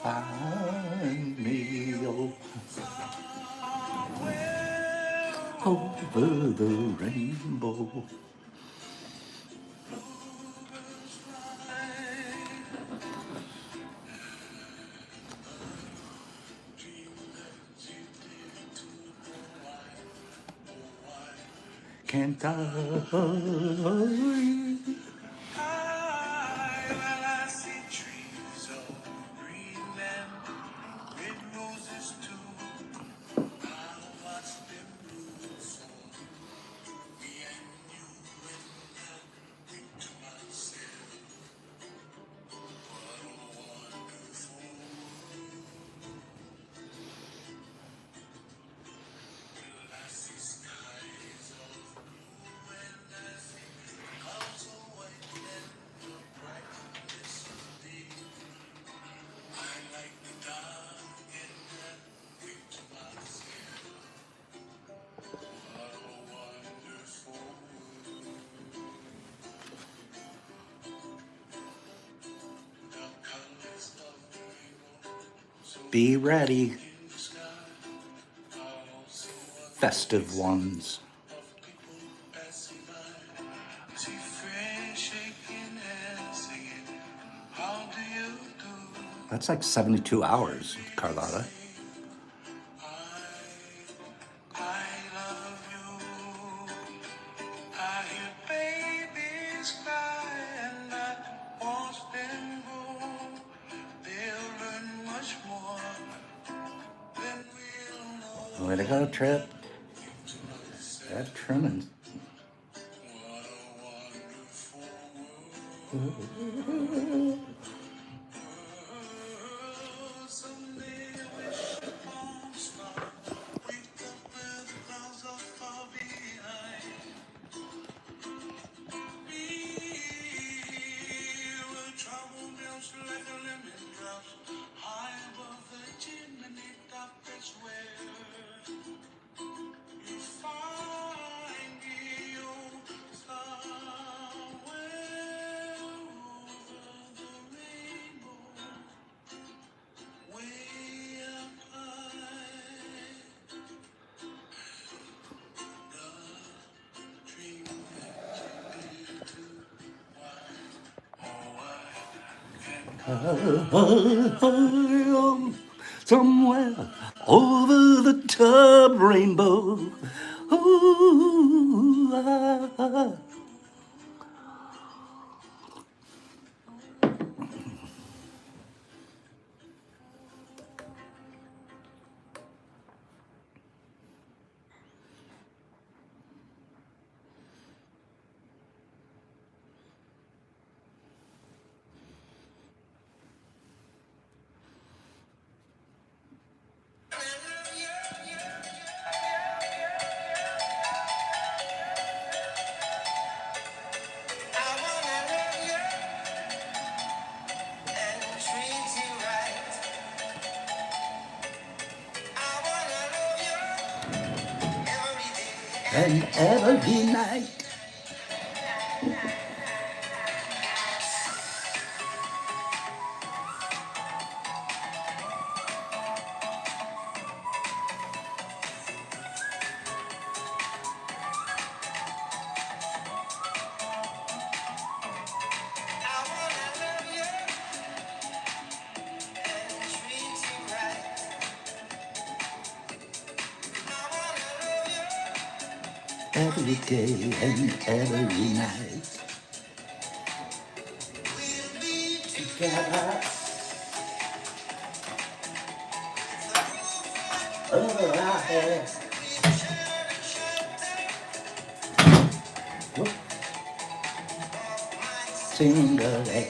Find me over the rainbow. Can't I? Be ready, festive ones. That's like 72 hours, Carlotta. Way to go, Trip. That trimming. Somewhere over the tub rainbow. Ooh, and every night. every day and every night. Together over our heads. Single day.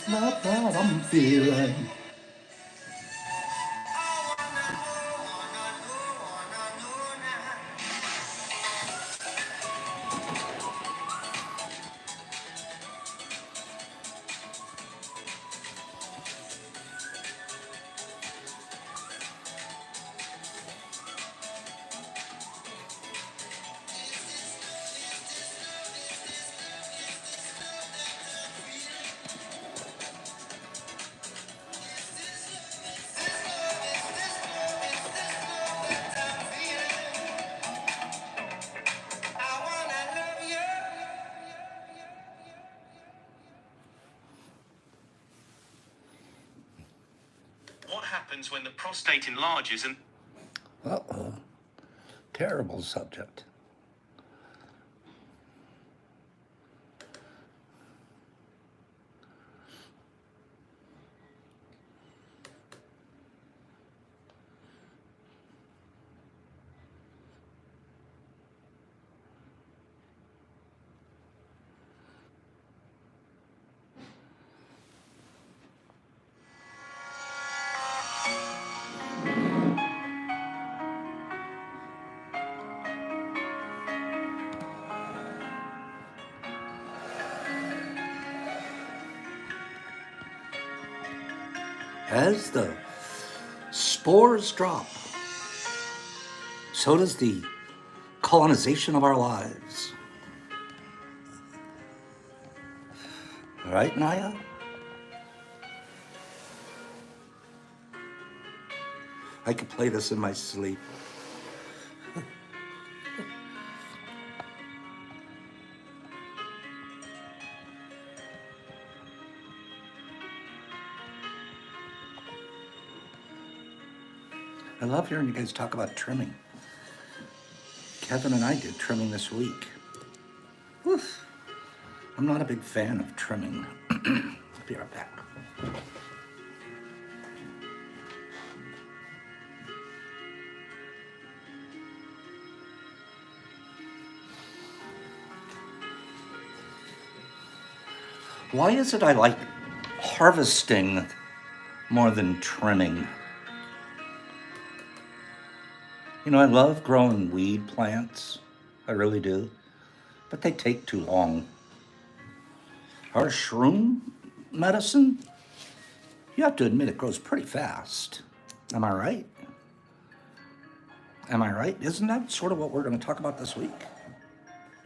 Love that I'm feeling. What happens when the prostate enlarges and... Uh-oh. Terrible subject. As the spores drop, so does the colonization of our lives. Right, Naya? I could play this in my sleep. I love hearing you guys talk about trimming. Kevin and I did trimming this week. Oof. I'm not a big fan of trimming. I'll be right back. Why is it I like harvesting more than trimming? You know, I love growing weed plants. I really do. But they take too long. Our shroom medicine, you have to admit it grows pretty fast. Am I right? Am I right? Isn't that sort of what we're going to talk about this week?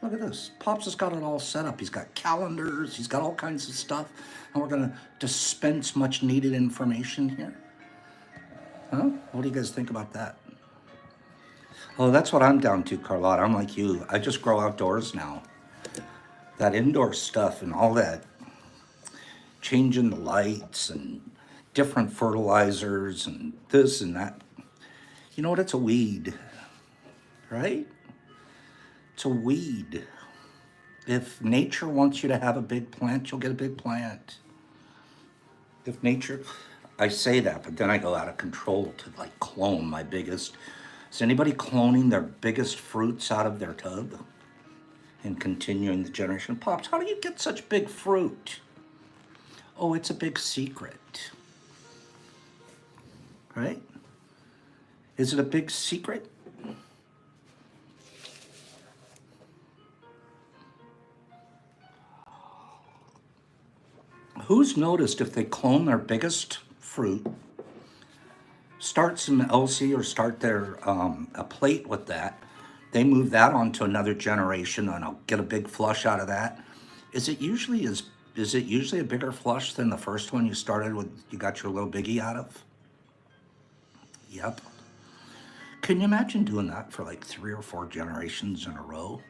Look at this. Pops has got it all set up. He's got calendars. He's got all kinds of stuff. And we're going to dispense much needed information here. Huh? What do you guys think about that? Oh, that's what I'm down to, Carlotta. I'm like you. I just grow outdoors now. That indoor stuff and all that, changing the lights and different fertilizers and this and that. You know what? It's a weed, right? It's a weed. If nature wants you to have a big plant, you'll get a big plant. If nature, I say that, but then I go out of control to like clone my biggest. Is anybody cloning their biggest fruits out of their tub and continuing the generation? Pops, how do you get such big fruit? Oh, it's a big secret, right? Is it a big secret? Who's noticed if they clone their biggest fruit, start some LC or start their a plate with that, they move that on to another generation and I'll get a big flush out of that. Is it usually a bigger flush than the first one you started with, you got your little biggie out of? Yep. Can you imagine doing that for like 3 or 4 generations in a row?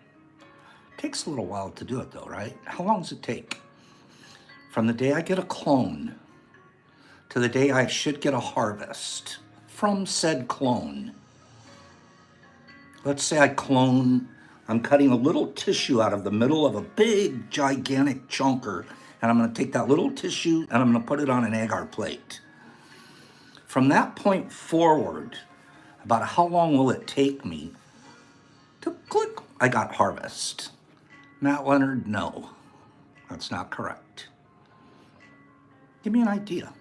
Takes a little while to do it though, right? How long does it take? From the day I get a clone to the day I should get a harvest from said clone. Let's say I clone, I'm cutting a little tissue out of the middle of a big, gigantic chunker, and I'm gonna take that little tissue and I'm gonna put it on an agar plate. From that point forward, about how long will it take me to click, I got harvest? Matt Leonard, no, that's not correct. Give me an idea.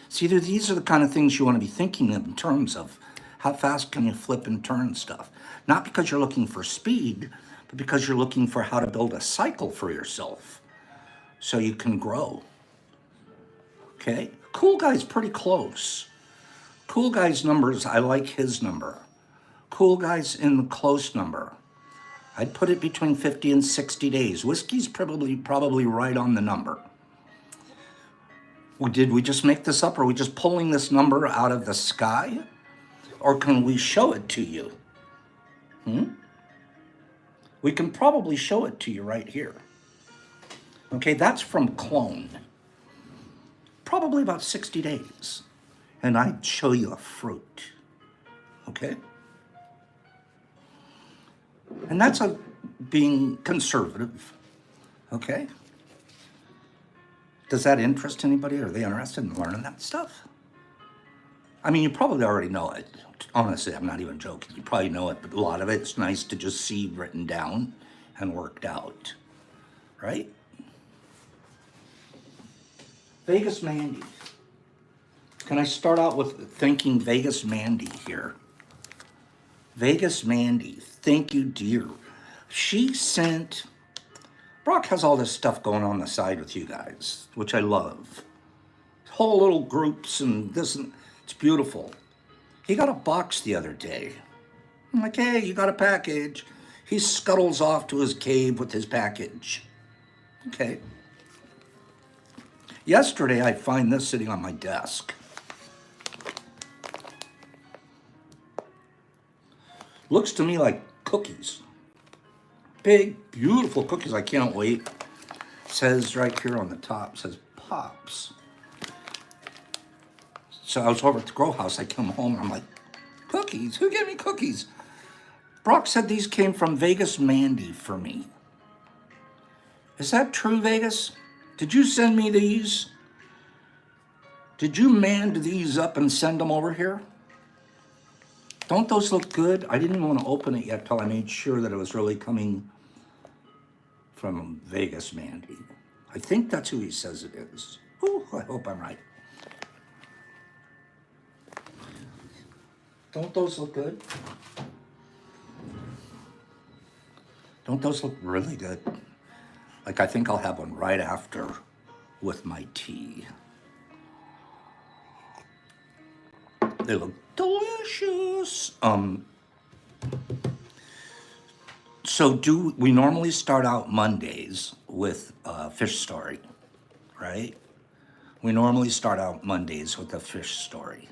See, these are the kind of things you want to be thinking in terms of how fast can you flip and turn stuff. Not because you're looking for speed, but because you're looking for how to build a cycle for yourself so you can grow. Okay? Cool Guy's pretty close. Cool Guy's numbers, I like his number. Cool Guy's in the close number. I'd put it between 50 and 60 days. Whiskey's probably right on the number. Did we just make this up? Are we just pulling this number out of the sky? Or can we show it to you? We can probably show it to you right here. Okay, that's from clone. Probably about 60 days. And I'd show you a fruit. Okay? And that's being conservative. Okay? Does that interest anybody? Are they interested in learning that stuff? I mean, you probably already know it. Honestly, I'm not even joking. You probably know it, but a lot of it's nice to just see written down and worked out, right? Vegas Mandy. Can I start out with thanking Vegas Mandy here? Vegas Mandy, thank you, dear. She sent... Brock has all this stuff going on the side with you guys, which I love. Whole little groups and this, and it's beautiful. He got a box the other day. I'm like, hey, you got a package. He scuttles off to his cave with his package. Okay. Yesterday, I find this sitting on my desk. Looks to me like cookies. Big, beautiful cookies. I can't wait. Says right here on the top, says Pops. So I was over at the grow house. I come home and I'm like, cookies? Who gave me cookies? Brock said these came from Vegas Mandy for me. Is that true, Vegas? Did you send me these? Did you mand these up and send them over here? Don't those look good? I didn't want to open it yet till I made sure that it was really coming from Vegas Mandy. I think that's who he says it is. Ooh, I hope I'm right. Don't those look good? Don't those look really good? Like, I think I'll have one right after with my tea. They look delicious. So we normally start out Mondays with a fish story, right? We normally start out Mondays with a fish story.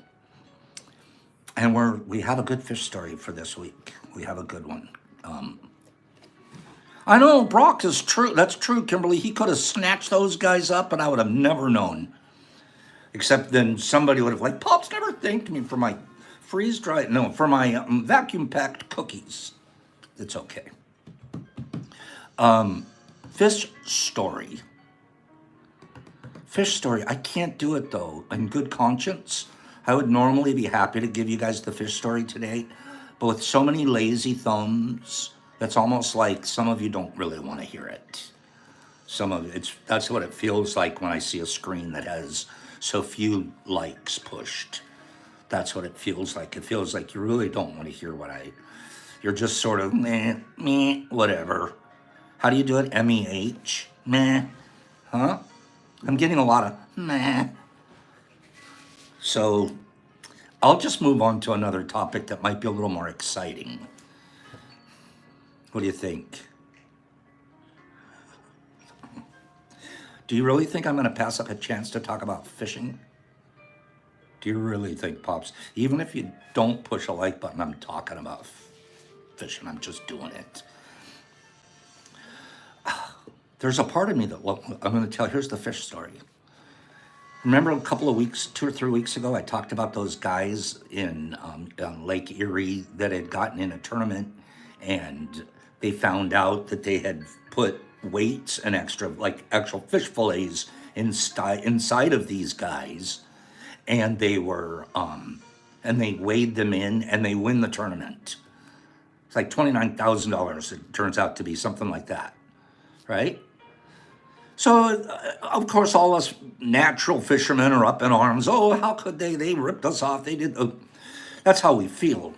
And we have a good fish story for this week. We have a good one. I know, Brock is true. That's true, Kimberly. He could have snatched those guys up and I would have never known. Except then somebody would have like, Pops never thanked me for my freeze-dried, no, for my vacuum-packed cookies. It's okay. Fish story. Fish story. I can't do it though. In good conscience, I would normally be happy to give you guys the fish story today, but with so many lazy thumbs, it's almost like some of you don't really want to hear it. That's what it feels like when I see a screen that has so few likes pushed. That's what it feels like. It feels like you really don't want to hear you're just sort of meh, whatever. How do you do it? MEH? Meh. Huh? I'm getting a lot of meh. So I'll just move on to another topic that might be a little more exciting. What do you think? Do you really think I'm going to pass up a chance to talk about fishing? Do you really think, Pops? Even if you don't push a like button, I'm talking about fishing. I'm just doing it. There's a part of me that I'm going to tell. Here's the fish story. Remember a couple of weeks, 2 or 3 weeks ago, I talked about those guys in Lake Erie that had gotten in a tournament, and they found out that they had put weights and actual fish fillets inside of these guys, and they were and they weighed them in, and they win the tournament. It's like $29,000. It turns out to be something like that, right? So, of course, all us natural fishermen are up in arms. Oh, how could they? They ripped us off. They did. That's how we feel.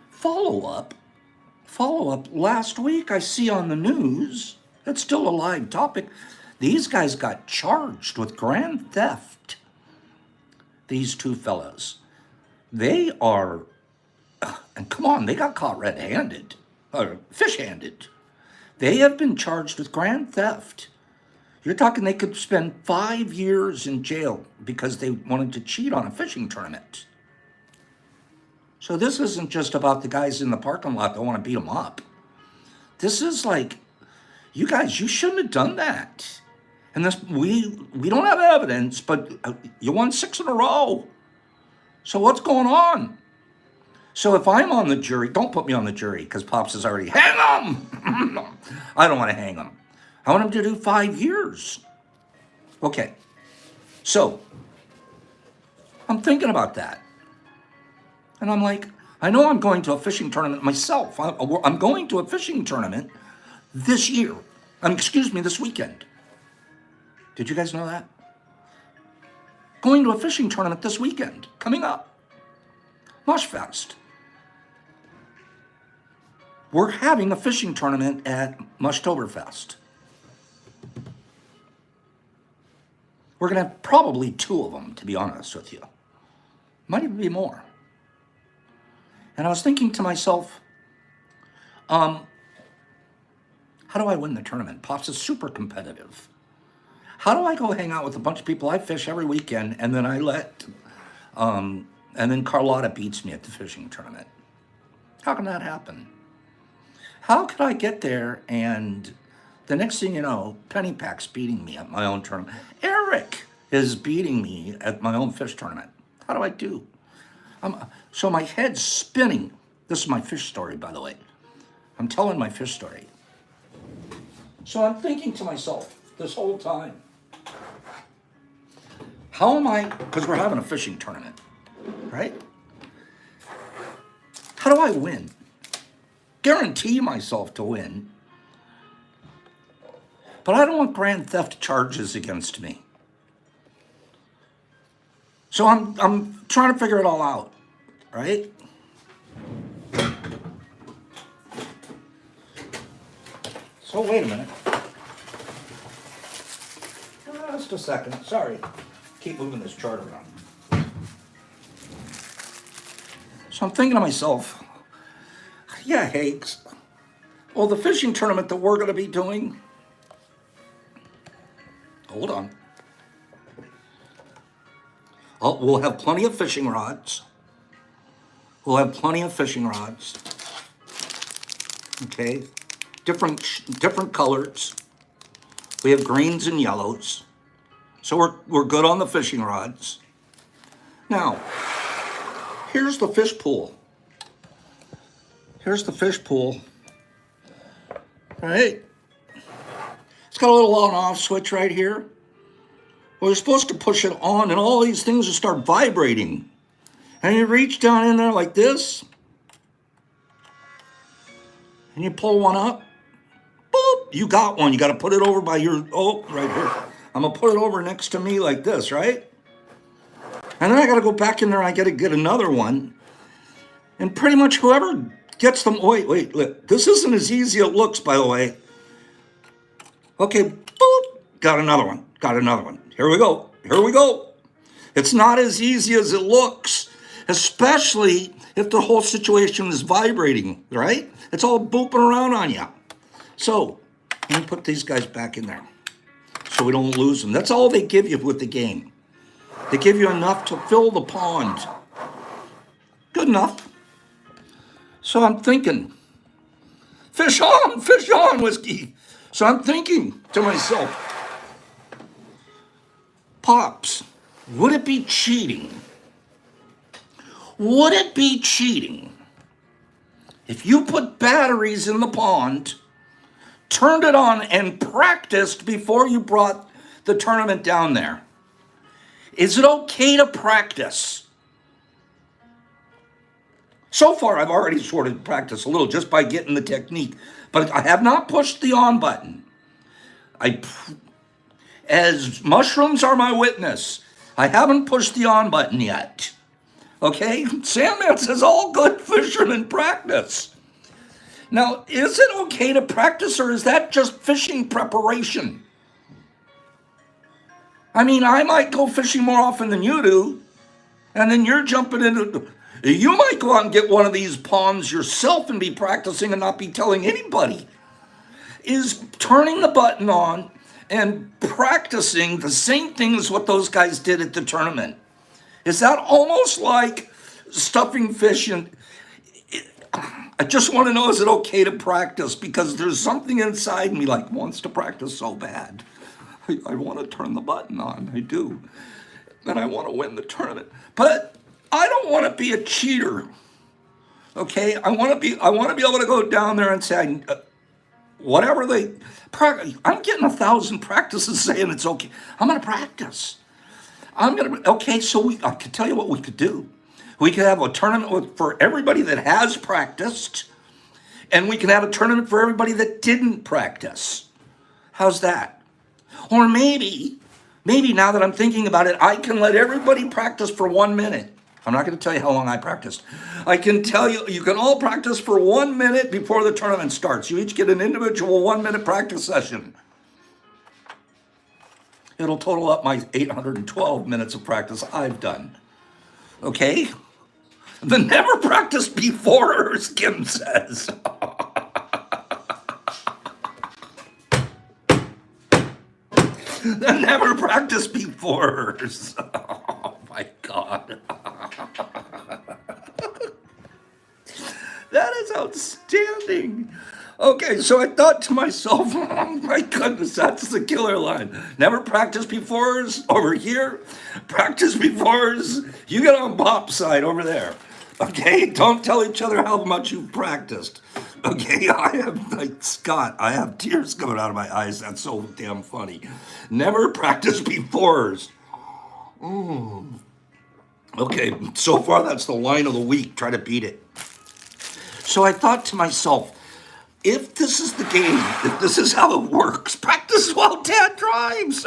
Follow up. Last week, I see on the news, it's still a live topic, these guys got charged with grand theft. These two fellas. They are, and come on, they got caught red-handed, or fish-handed. They have been charged with grand theft. You're talking they could spend 5 years in jail because they wanted to cheat on a fishing tournament. So this isn't just about the guys in the parking lot that want to beat them up. This is like, you guys, you shouldn't have done that. And we don't have evidence, but you won 6 in a row. So what's going on? So if I'm on the jury, don't put me on the jury because Pops is already, hang them! I don't want to hang them. I want him to do 5 years. Okay. So I'm thinking about that. And I'm like, I know I'm going to a fishing tournament myself. I'm going to a fishing tournament this year. This weekend. Did you guys know that? Going to a fishing tournament this weekend, coming up. Mushfest. We're having a fishing tournament at Mushtoberfest. We're going to have probably 2 of them, to be honest with you. Might even be more. And I was thinking to myself, how do I win the tournament? Pops is super competitive. How do I go hang out with a bunch of people? I fish every weekend, and then and then Carlotta beats me at the fishing tournament. How can that happen? How could I get there and the next thing you know, Penny Pack's beating me at my own tournament. Eric is beating me at my own fish tournament. How do I do? So my head's spinning. This is my fish story, by the way. I'm telling my fish story. So I'm thinking to myself this whole time, how am I, because we're having a fishing tournament, right? How do I win? Guarantee myself to win. But I don't want grand theft charges against me. So I'm trying to figure it all out, right? So wait a minute. Just a second. Sorry. Keep moving this chart around. So I'm thinking to myself, yeah, Hakes. Well, the fishing tournament that we're going to be doing. Hold on. Oh, we'll have plenty of fishing rods. Okay. Different colors. We have greens and yellows. So we're good on the fishing rods. Now, here's the fish pool. Here's the fish pool. All right. It's got a little on off switch right here. Well, you're supposed to push it on and all these things will start vibrating. And you reach down in there like this. And you pull one up. Boop, you got one. You got to put it over by your, oh, right here. I'm going to put it over next to me like this, right? And then I got to go back in there. I got to get another one. And pretty much whoever gets them, wait, look. This isn't as easy as it looks, by the way. Okay, boop, got another one. Here we go. It's not as easy as it looks, especially if the whole situation is vibrating, right? It's all booping around on you. So, let me put these guys back in there so we don't lose them. That's all they give you with the game. They give you enough to fill the pond. Good enough. So I'm thinking, fish on, whiskey. So I'm thinking to myself, Pops, would it be cheating? Would it be cheating if you put batteries in the pond, turned it on, and practiced before you brought the tournament down there? Is it okay to practice? So far, I've already sort of practiced a little just by getting the technique, but I have not pushed the on button. As mushrooms are my witness, I haven't pushed the on button yet. Okay? Sandman says all good fishermen practice. Now, is it okay to practice, or is that just fishing preparation? I mean, I might go fishing more often than you do, and then you're jumping into... You might go out and get one of these ponds yourself and be practicing and not be telling anybody. Is turning the button on and practicing the same thing as what those guys did at the tournament? Is that almost like stuffing fish? And I just want to know, is it okay to practice? Because there's something inside me like wants to practice so bad. I want to turn the button on. I do. And I want to win the tournament. But I don't want to be a cheater. Okay? I want to be able to go down there and say, whatever I'm getting 1,000 practices saying it's okay. I'm going to practice. Okay, so I could tell you what we could do. We could have a tournament for everybody that has practiced, and we can have a tournament for everybody that didn't practice. How's that? Or maybe now that I'm thinking about it, I can let everybody practice for 1 minute. I'm not going to tell you how long I practiced. I can tell you, you can all practice for 1 minute before the tournament starts. You each get an individual 1 minute practice session. It'll total up my 812 minutes of practice I've done. Okay? The never practiced beforers, Kim says. The never practiced beforers. Oh my God. That is outstanding. Okay, so I thought to myself, oh my goodness, that's the killer line. Never practice before's over here. Practice before's, you get on Bob's side over there. Okay, don't tell each other how much you've practiced. Okay, I have, like Scott, I have tears coming out of my eyes. That's so damn funny. Never practice before's. Okay, so far that's the line of the week. Try to beat it. So I thought to myself, if this is the game, if this is how it works, practice while Dad drives.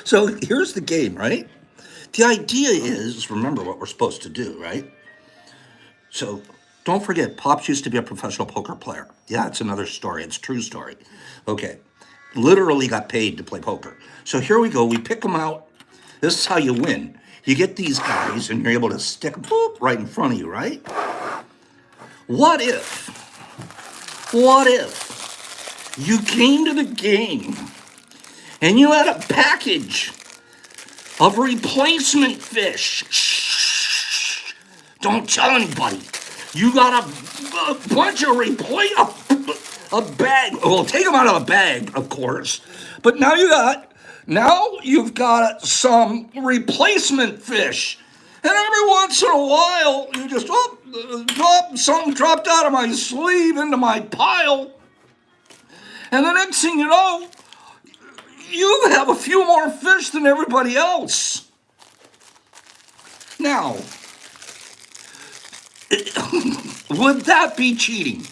So here's the game, right? The idea is, remember what we're supposed to do, right? So don't forget, Pops used to be a professional poker player. Yeah, it's another story. It's a true story. Okay, literally got paid to play poker. So here we go. We pick them out. This is how you win. You get these guys and you're able to stick them right in front of you, right? What if you came to the game and you had a package of replacement fish? Shh, don't tell anybody. You got a bunch of a bag. Well, take them out of the bag, of course. But now you've got some replacement fish. And every once in a while, you just, something dropped out of my sleeve into my pile. And the next thing you know, you have a few more fish than everybody else. Now, would that be cheating?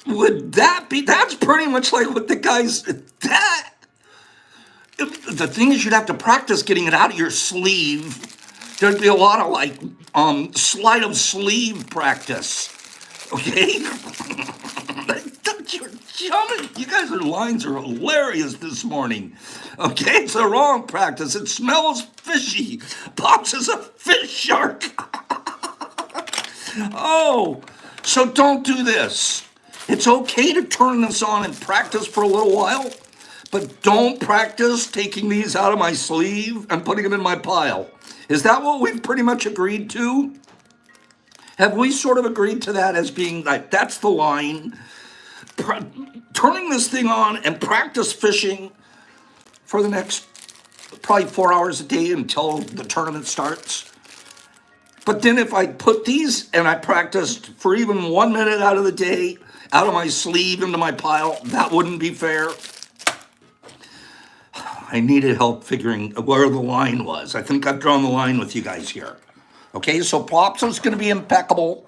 That's pretty much like what the guys, the thing is you'd have to practice getting it out of your sleeve. There'd be a lot of like, sleight of sleeve practice, okay? You guys' lines are hilarious this morning. Okay, it's the wrong practice. It smells fishy. Pops is a fish shark. Oh, so don't do this. It's okay to turn this on and practice for a little while, but don't practice taking these out of my sleeve and putting them in my pile. Is that what we've pretty much agreed to? Have we sort of agreed to that as being like, that's the line? Turning this thing on and practice fishing for the next probably 4 hours a day until the tournament starts. But then if I put these and I practiced for even 1 minute out of the day, out of my sleeve into my pile, that wouldn't be fair. I needed help figuring where the line was. I think I've drawn the line with you guys here. Okay, so Pops is going to be impeccable,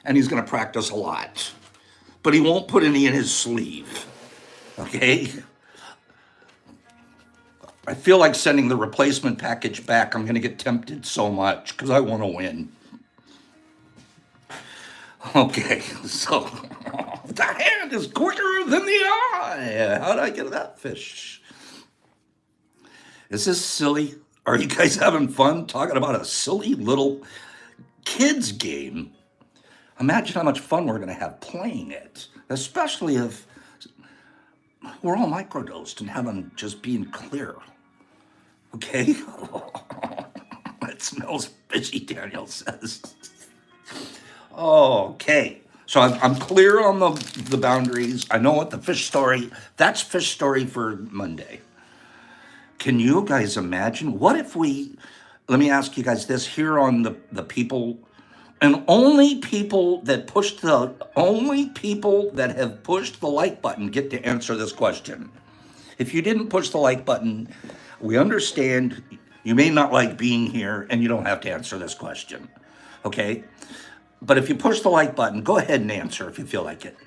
and he's going to practice a lot. But he won't put any in his sleeve. Okay? I feel like sending the replacement package back. I'm going to get tempted so much because I want to win. Okay, so the hand is quicker than the eye. How did I get that fish? Is this silly? Are you guys having fun talking about a silly little kids game? Imagine how much fun we're going to have playing it, especially if we're all microdosed and having just being clear. Okay? It smells fishy, Daniel says. Okay. So I'm clear on the boundaries. I know what the fish story, that's fish story for Monday. Can you guys imagine? What if let me ask you guys this here on the people, and only people that have pushed the like button get to answer this question. If you didn't push the like button, we understand you may not like being here and you don't have to answer this question. Okay? But if you push the like button, go ahead and answer if you feel like it.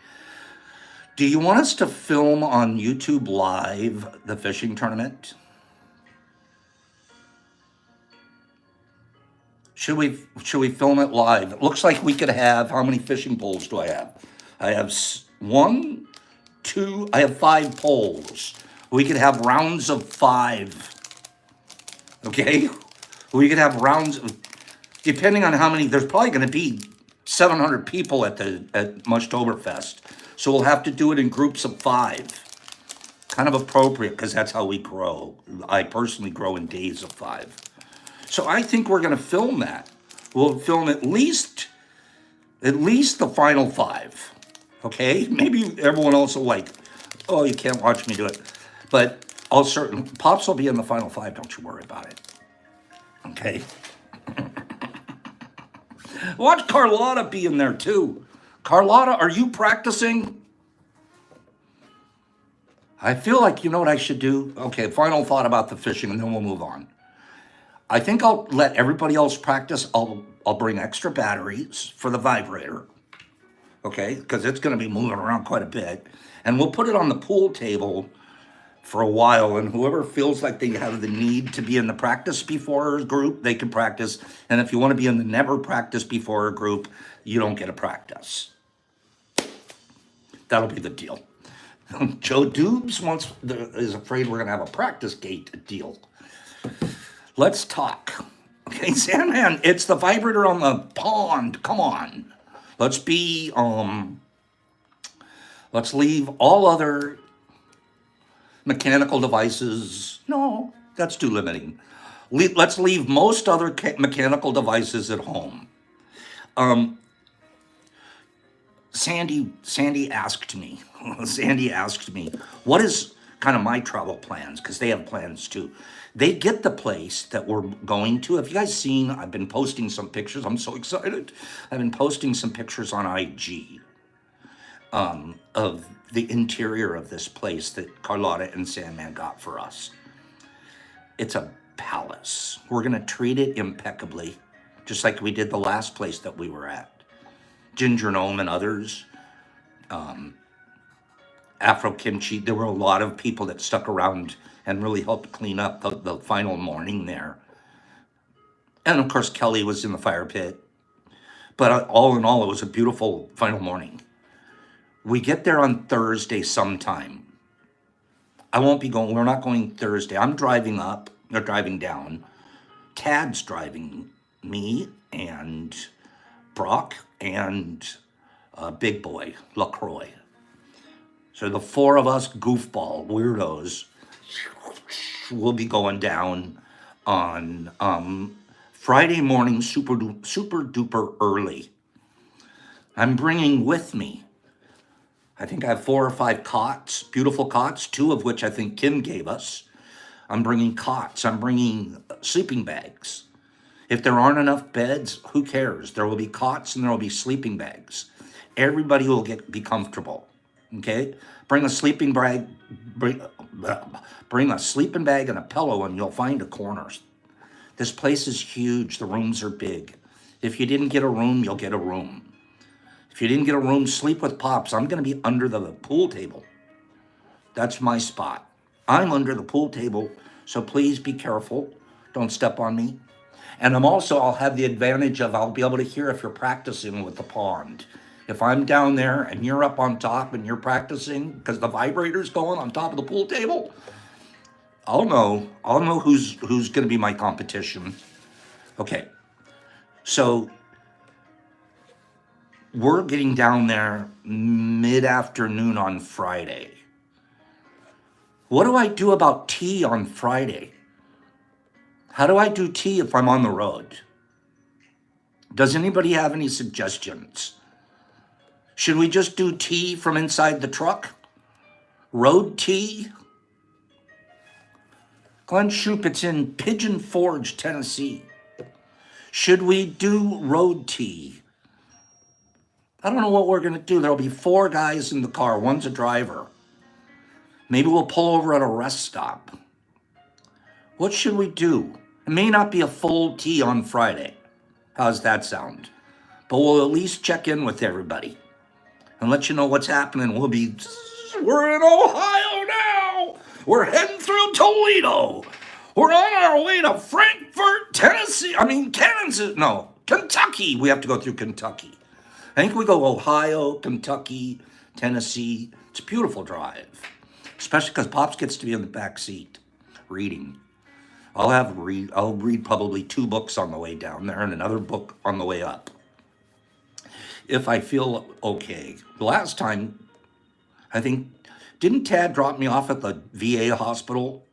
Do you want us to film on YouTube Live the fishing tournament? Should we film it live? It looks like we could have, how many fishing poles do I have? I have 1, 2, I have 5 poles. We could have rounds of 5. Okay? We could have rounds, depending on how many, there's probably going to be 700 people at Mushtoberfest. So we'll have to do it in groups of 5. Kind of appropriate because that's how we grow. I personally grow in days of 5. So I think we're going to film that. We'll film at least the final 5. Okay? Maybe everyone else will like, oh, you can't watch me do it. But Pops will be in the final 5. Don't you worry about it. Okay? Watch Carlotta be in there too. Carlotta, are you practicing? I feel like, you know what I should do? Okay, final thought about the fishing and then we'll move on. I think I'll let everybody else practice. I'll bring extra batteries for the vibrator, okay? Because it's going to be moving around quite a bit. And we'll put it on the pool table for a while, and whoever feels like they have the need to be in the practice before group, they can practice. And if you want to be in the never practice before group, you don't get a practice. That'll be the deal. Joe Dubes is afraid we're going to have a practice gate deal. Let's talk. Okay, Sandman, it's the vibrator on the pond. Come on. Let's leave all other mechanical devices. No, that's too limiting. Let's leave most other mechanical devices at home. Sandy asked me, Sandy asked me, what is kind of my travel plans? Because they have plans too. They get the place that we're going to. Have you guys seen? I've been posting some pictures. I'm so excited. I've been posting some pictures on IG of the interior of this place that Carlotta and Sandman got for us. It's a palace. We're going to treat it impeccably, just like we did the last place that we were at. Ginger Gnome and others, Afro Kimchi. There were a lot of people that stuck around and really helped clean up the final morning there. And of course, Kelly was in the fire pit. But all in all, it was a beautiful final morning. We get there on Thursday sometime. I won't be going, we're not going Thursday. I'm driving up, or driving down. Tad's driving me and Brock and Big Boy, LaCroix. So the four of us goofball weirdos will be going down on Friday morning super duper early. I'm bringing with me, I think I have 4 or 5 cots, beautiful cots, 2 of which I think Kim gave us. I'm bringing cots, I'm bringing sleeping bags. If there aren't enough beds, who cares? There will be cots and there will be sleeping bags. Everybody will be comfortable, okay? Bring a sleeping bag, bring a sleeping bag and a pillow and you'll find a corner. This place is huge, the rooms are big. If you didn't get a room, you'll get a room. If you didn't get a room, sleep with Pops. I'm gonna be under the pool table. That's my spot. I'm under the pool table, so please be careful. Don't step on me. And I'll have the advantage of I'll be able to hear if you're practicing with the pond. If I'm down there and you're up on top and you're practicing because the vibrator's going on top of the pool table, I'll know who's going to be my competition. Okay, so we're getting down there mid-afternoon on Friday. What do I do about tea on Friday? How do I do tea if I'm on the road? Does anybody have any suggestions? Should we just do tea from inside the truck? Road tea? Glenn Shoup, it's in Pigeon Forge, Tennessee. Should we do road tea? I don't know what we're going to do. There'll be 4 guys in the car. One's a driver. Maybe we'll pull over at a rest stop. What should we do? It may not be a full tea on Friday. How's that sound? But we'll at least check in with everybody and let you know what's happening. We're in Ohio now. We're heading through Toledo. We're on our way to Frankfort, Tennessee. Kentucky. We have to go through Kentucky. I think we go Ohio, Kentucky, Tennessee. It's a beautiful drive, especially because Pops gets to be in the back seat reading. I'll read probably 2 books on the way down there and another book on the way up, if I feel okay. The last time, I think, didn't Tad drop me off at the VA hospital?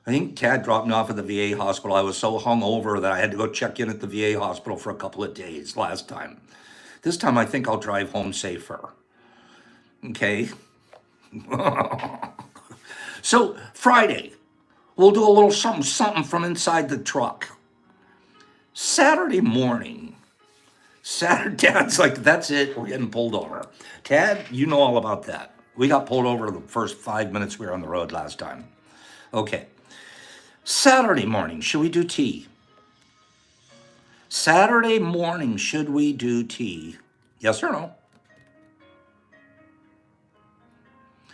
I think Tad dropped me off at the VA hospital. I was so hungover that I had to go check in at the VA hospital for a couple of days last time. This time I think I'll drive home safer. Okay? So Friday, we'll do a little something from inside the truck. Saturday morning, Dad's like, that's it, we're getting pulled over. Tad, you know all about that. We got pulled over the first 5 minutes we were on the road last time. Okay. Saturday morning, should we do tea? Saturday morning, should we do tea? Yes or no?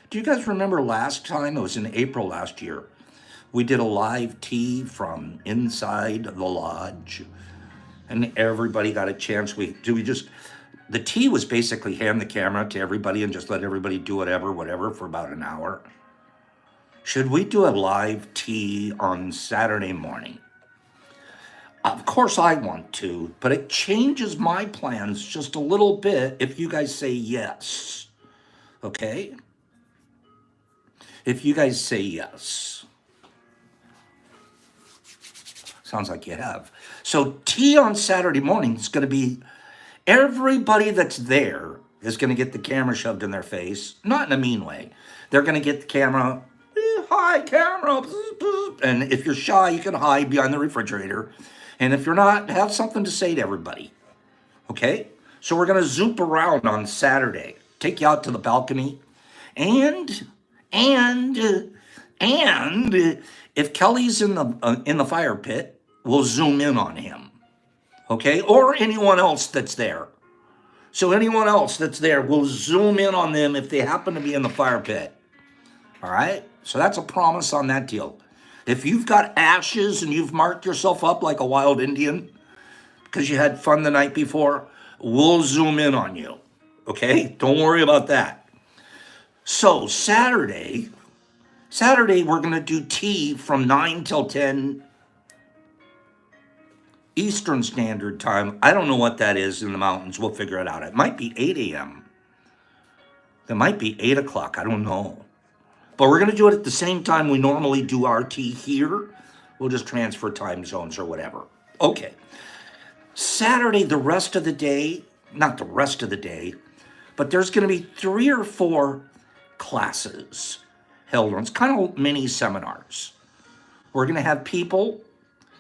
Do you guys remember last time? It was in April last year. We did a live tea from inside the lodge, and everybody got a chance. The tea was basically hand the camera to everybody and just let everybody do whatever for about an hour. Should we do a live tea on Saturday morning? Of course I want to, but it changes my plans just a little bit if you guys say yes. Okay? If you guys say yes. Sounds like you have. So tea on Saturday morning is going to be everybody that's there is going to get the camera shoved in their face, not in a mean way. They're going to get the camera, hi, camera. And if you're shy, you can hide behind the refrigerator. And if you're not, have something to say to everybody. Okay? So we're going to zoop around on Saturday, take you out to the balcony. And if Kelly's in the fire pit, we'll zoom in on him. Okay? Or anyone else that's there. So anyone else that's there, we'll zoom in on them if they happen to be in the fire pit. All right? So that's a promise on that deal. If you've got ashes and you've marked yourself up like a wild Indian because you had fun the night before, we'll zoom in on you. Okay? Don't worry about that. So Saturday, we're going to do tea from 9 till 10 Eastern Standard Time. I don't know what that is in the mountains. We'll figure it out. It might be 8 a.m. It might be 8 o'clock. I don't know. But we're going to do it at the same time we normally do our tea here. We'll just transfer time zones or whatever. Okay. Saturday, the rest of the day, not the rest of the day, but there's going to be 3 or 4 classes held on. It's kind of mini seminars. We're going to have people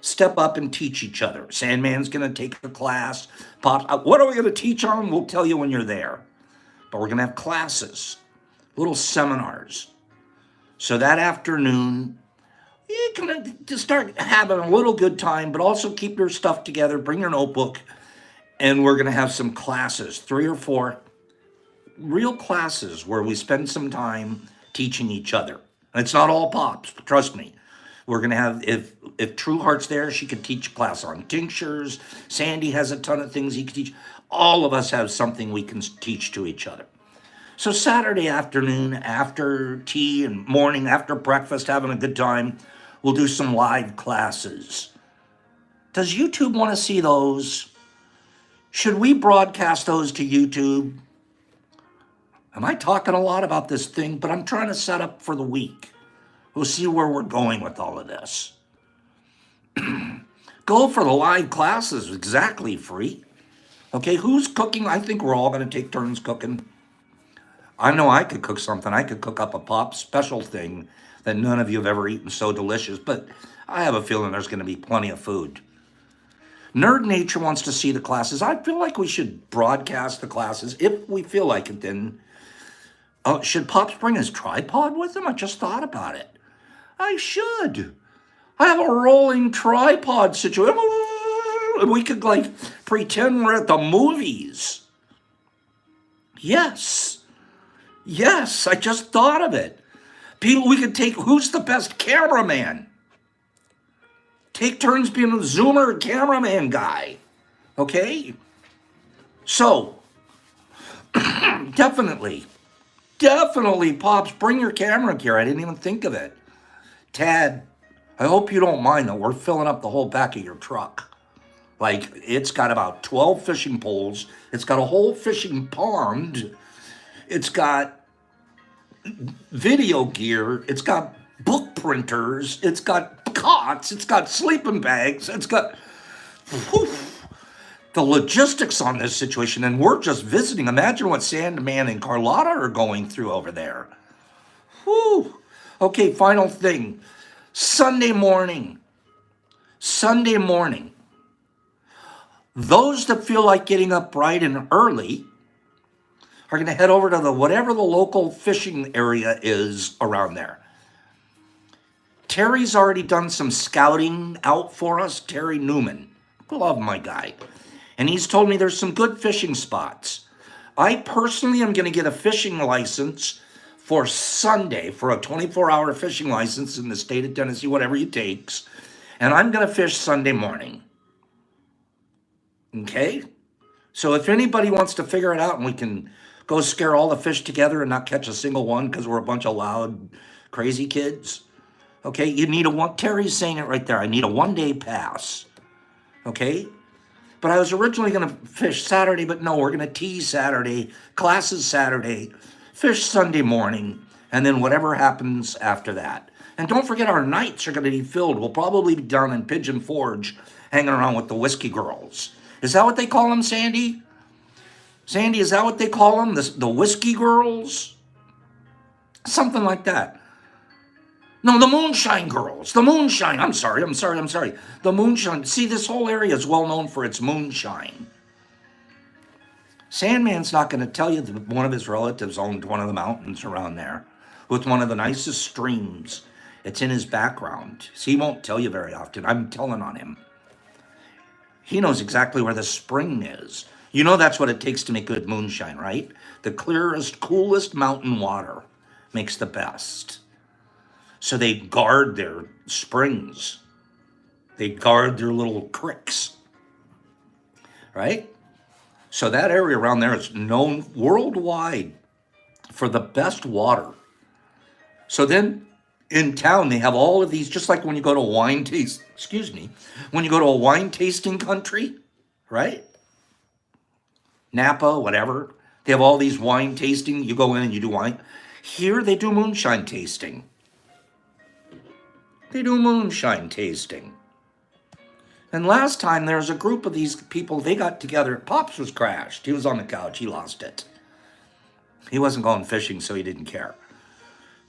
step up and teach each other. Sandman's going to take a class. Pops, what are we going to teach on? We'll tell you when you're there. But we're going to have classes, little seminars. So that afternoon, you're going to just start having a little good time, but also keep your stuff together, bring your notebook, and we're going to have some classes, 3 or 4 real classes where we spend some time teaching each other. And it's not all Pops, but trust me. We're going to have, if True Heart's there, she could teach a class on tinctures. Sandy has a ton of things he could teach. All of us have something we can teach to each other. So Saturday afternoon, after tea and morning, after breakfast, having a good time, we'll do some live classes. Does YouTube want to see those? Should we broadcast those to YouTube? Am I talking a lot about this thing? But I'm trying to set up for the week. We'll see where we're going with all of this. Go for the live classes, exactly free. Okay, who's cooking? I think we're all going to take turns cooking. I know I could cook something. I could cook up a Pop special thing that none of you have ever eaten so delicious, but I have a feeling there's going to be plenty of food. Nerd Nature wants to see the classes. I feel like we should broadcast the classes. If we feel like it, then should Pops bring his tripod with him? I just thought about it. I should. I have a rolling tripod situation. We could like pretend we're at the movies. Yes, I just thought of it. People, we could take, who's the best cameraman? Take turns being a zoomer cameraman guy. Okay? So, definitely, Pops, bring your camera gear. I didn't even think of it. Tad, I hope you don't mind that we're filling up the whole back of your truck. Like, it's got about 12 fishing poles. It's got a whole fishing pond. It's got video gear. It's got book printers. It's got cots. It's got sleeping bags. It's got the logistics on this situation. And we're just visiting. Imagine what Sandman and Carlotta are going through over there. Whew. Okay, final thing. Sunday morning. Those that feel like getting up bright and early are going to head over to whatever the local fishing area is around there. Terry's already done some scouting out for us. Terry Newman. Love my guy. And he's told me there's some good fishing spots. I personally am going to get a fishing license for Sunday, for a 24-hour fishing license in the state of Tennessee, whatever it takes. And I'm going to fish Sunday morning. Okay? So if anybody wants to figure it out and we can go scare all the fish together and not catch a single one because we're a bunch of loud, crazy kids, okay, you need Terry's saying it right there. I need a 1-day pass. Okay? But I was originally going to fish Saturday, but no, we're going to tease Saturday, classes Saturday, fish Sunday morning, and then whatever happens after that. And don't forget, our nights are going to be filled. We'll probably be down in Pigeon Forge hanging around with the whiskey girls. Is that what they call them, Sandy? Sandy, is that what they call them? The whiskey girls? Something like that. No, the moonshine girls. The moonshine. I'm sorry. The moonshine. See, this whole area is well known for its moonshine. Sandman's not going to tell you that one of his relatives owned one of the mountains around there with one of the nicest streams. It's in his background. So he won't tell you very often. I'm telling on him. He knows exactly where the spring is. You know that's what it takes to make good moonshine, right? The clearest, coolest mountain water makes the best. So they guard their springs. They guard their little creeks, right? So that area around there is known worldwide for the best water. So then in town, they have all of these, just like when you go to a wine taste, when you go to a wine tasting country, right? Napa, whatever. They have all these wine tasting. You go in and you do wine. Here they do moonshine tasting. They do moonshine tasting. And last time there was a group of these people, they got together. Pops was crashed. He was on the couch. He lost it. He wasn't going fishing, so he didn't care.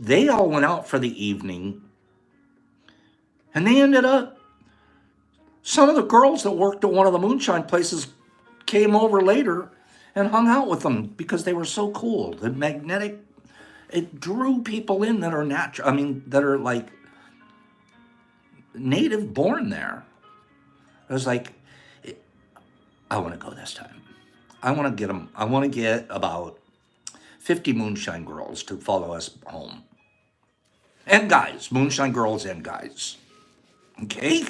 They all went out for the evening. And they ended up, some of the girls that worked at one of the moonshine places came over later and hung out with them because they were so cool. The magnetic, it drew people in that are natural, that are like native born there. I was like, I want to go this time. I want to get about 50 moonshine girls to follow us home. And guys, moonshine girls and guys. Okay?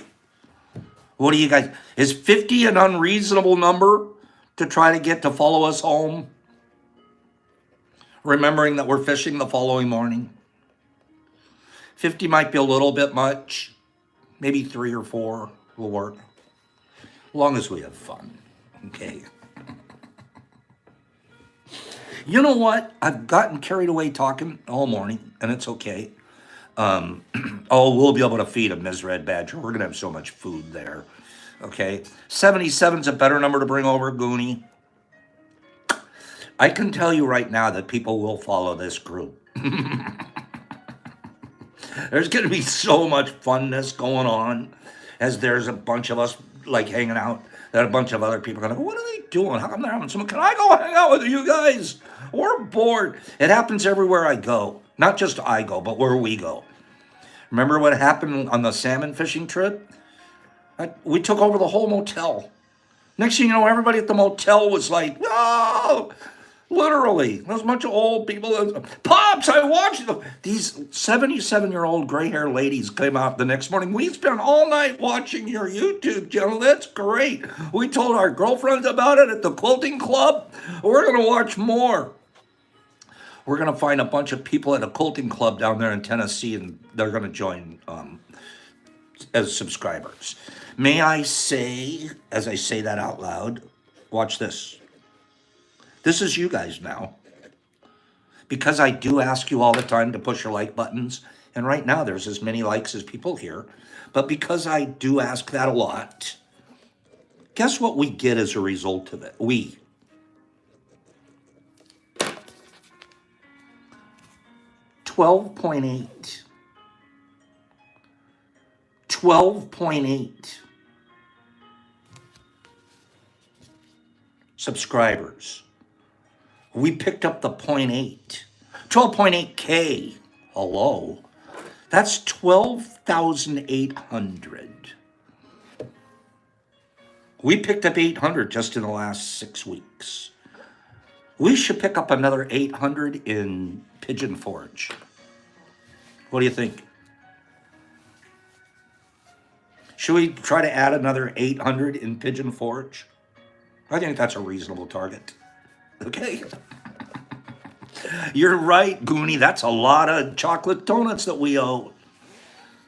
What do you guys, is 50 an unreasonable number to try to get to follow us home? Remembering that we're fishing the following morning. 50 might be a little bit much. Maybe 3 or 4 will work. As long as we have fun. Okay? You know what? I've gotten carried away talking all morning, and it's okay. We'll be able to feed him, Ms. Red Badger. We're going to have so much food there. Okay? 77's a better number to bring over, Goonie. I can tell you right now that people will follow this group. There's going to be so much funness going on as there's a bunch of us like hanging out. That a bunch of other people are going to go, what are they doing? How come they're having someone? Can I go hang out with you guys? We're bored. It happens everywhere I go. Not just I go, but where we go. Remember what happened on the salmon fishing trip? We took over the whole motel. Next thing you know, everybody at the motel was like, oh, literally. There's a bunch of old people. Pops, I watched them. These 77-year-old gray-haired ladies came out the next morning. We spent all night watching your YouTube channel. That's great. We told our girlfriends about it at the quilting club. We're going to watch more. We're going to find a bunch of people at a quilting club down there in Tennessee, and they're going to join as subscribers. May I say, as I say that out loud, watch this. This is you guys now. Because I do ask you all the time to push your like buttons, and right now there's as many likes as people here, but because I do ask that a lot, guess what we get as a result of it? 12.8. 12.8 subscribers. We picked up the 0.8. 12.8K. Hello. That's 12,800. We picked up 800 just in the last 6 weeks. We should pick up another 800 in Pigeon Forge. What do you think? Should we try to add another 800 in Pigeon Forge? I think that's a reasonable target. Okay. You're right, Goonie. That's a lot of chocolate donuts that we owe.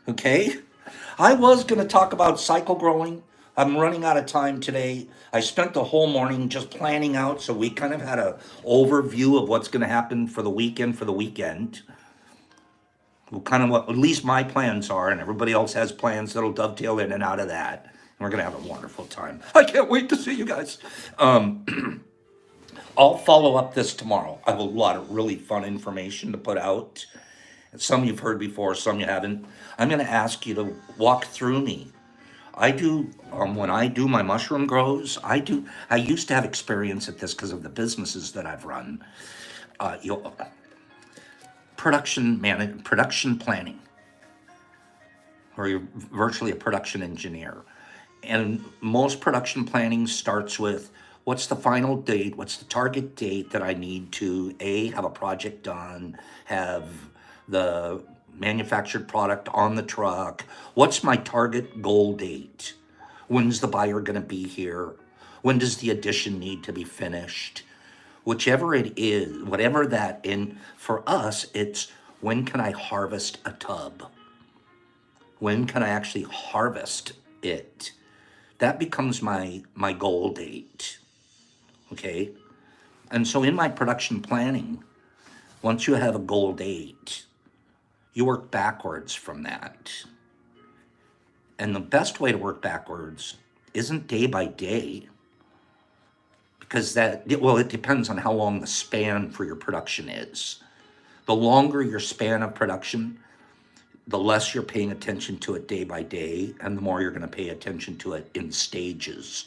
Okay. I was going to talk about cycle growing. I'm running out of time today. I spent the whole morning just planning out, so we kind of had an overview of what's going to happen for the weekend. Kind of what at least my plans are, and everybody else has plans that'll dovetail in and out of that. And we're going to have a wonderful time. I can't wait to see you guys. I'll follow up this tomorrow. I have a lot of really fun information to put out. Some you've heard before, some you haven't. I'm going to ask you to walk through me. I do, when I do my mushroom grows, I used to have experience at this because of the businesses that I've run. You production planning, or you're virtually a production engineer. And most production planning starts with what's the final date, what's the target date that I need to A, have a project done, have the manufactured product on the truck, what's my target goal date, when's the buyer going to be here, when does the addition need to be finished, whichever it is, whatever that, in for us, it's when can I harvest a tub? When can I actually harvest it? That becomes my goal date. Okay? And so in my production planning, once you have a goal date, you work backwards from that. And the best way to work backwards isn't day by day, because it depends on how long the span for your production is. The longer your span of production, the less you're paying attention to it day by day, and the more you're going to pay attention to it in stages.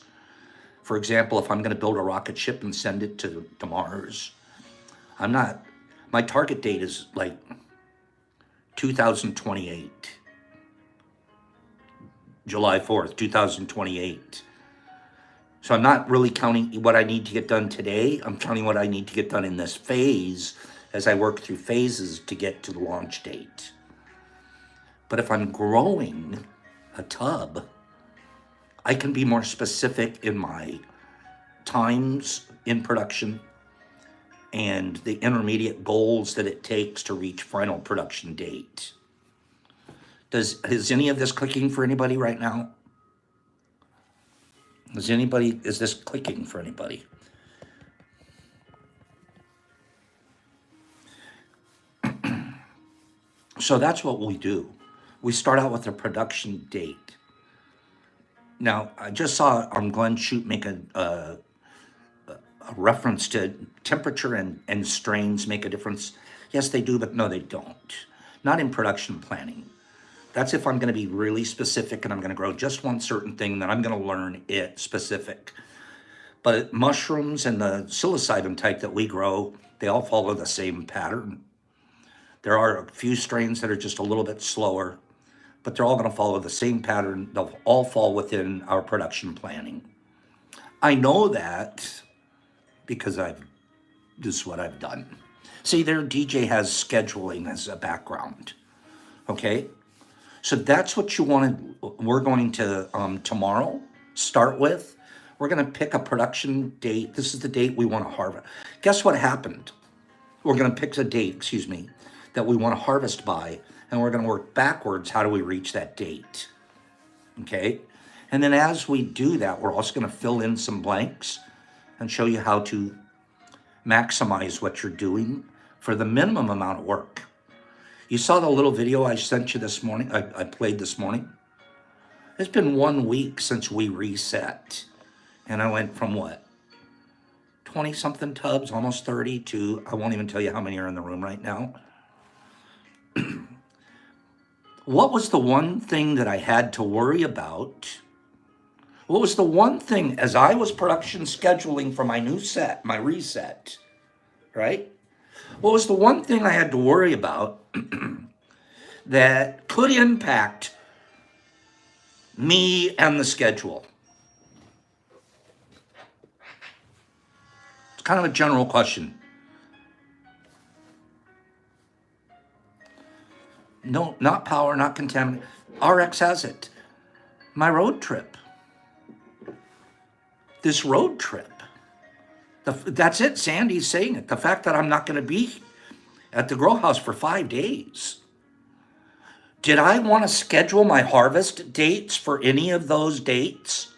For example, if I'm going to build a rocket ship and send it to Mars, my target date is like 2028, July 4th, 2028. So I'm not really counting what I need to get done today. I'm counting what I need to get done in this phase as I work through phases to get to the launch date. But if I'm growing a tub, I can be more specific in my times in production and the intermediate goals that it takes to reach final production date. Is any of this clicking for anybody right now? Is this clicking for anybody? So that's what we do. We start out with a production date. Now, I just saw Glenn Shute make a reference to temperature and strains make a difference. Yes, they do, but no, they don't. Not in production planning. That's if I'm going to be really specific and I'm going to grow just one certain thing, then I'm going to learn it specific. But mushrooms and the psilocybin type that we grow, they all follow the same pattern. There are a few strains that are just a little bit slower, but they're all going to follow the same pattern. They'll all fall within our production planning. I know that because this is what I've done. See, there DJ has scheduling as a background. Okay? So that's what we're going to tomorrow start with. We're going to pick a production date. This is the date we want to harvest. Guess what happened? We're going to pick a date, that we want to harvest by, and we're going to work backwards. How do we reach that date? Okay? And then as we do that, we're also going to fill in some blanks and show you how to maximize what you're doing for the minimum amount of work. You saw the little video I sent you this morning, I played this morning? It's been 1 week since we reset. And I went from what? 20-something tubs, almost 30, to, I won't even tell you how many are in the room right now. What was the one thing that I had to worry about? What was the one thing as I was production scheduling for my new set, my reset, right? What was the one thing I had to worry about that could impact me and the schedule? It's kind of a general question. No, not power, not contaminant. RX has it. My road trip. This road trip. That's it. Sandy's saying it. The fact that I'm not going to be at the grow house for 5 days. Did I want to schedule my harvest dates for any of those dates?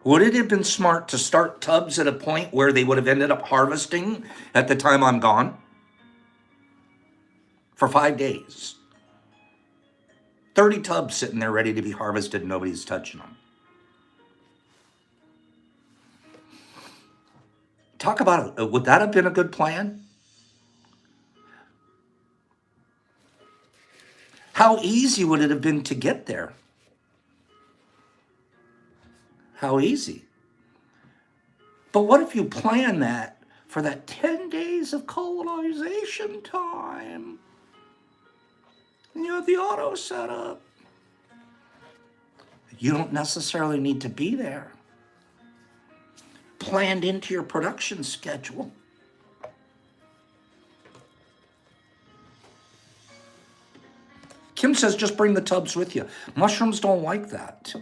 Would it have been smart to start tubs at a point where they would have ended up harvesting at the time I'm gone? For 5 days. 30 tubs sitting there ready to be harvested, nobody's touching them. Talk about it. Would that have been a good plan? How easy would it have been to get there? How easy. But what if you plan that for that 10 days of colonization time? And you have the auto set up. You don't necessarily need to be there. Planned into your production schedule. Kim says just bring the tubs with you. Mushrooms don't like that.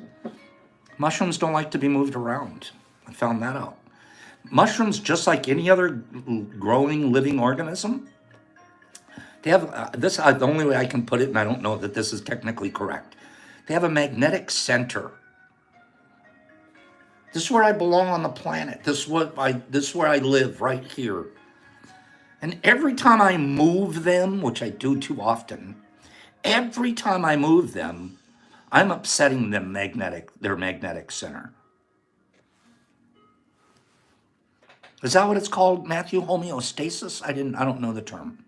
Mushrooms don't like to be moved around. I found that out. Mushrooms, just like any other growing living organism, they have this. The only way I can put it, and I don't know that this is technically correct. They have a magnetic center. This is where I belong on the planet. This is where I live, right here. And every time I move them, which I do too often, every time I move them, I'm upsetting their magnetic center. Is that what it's called, Matthew? Homeostasis? I don't know the term.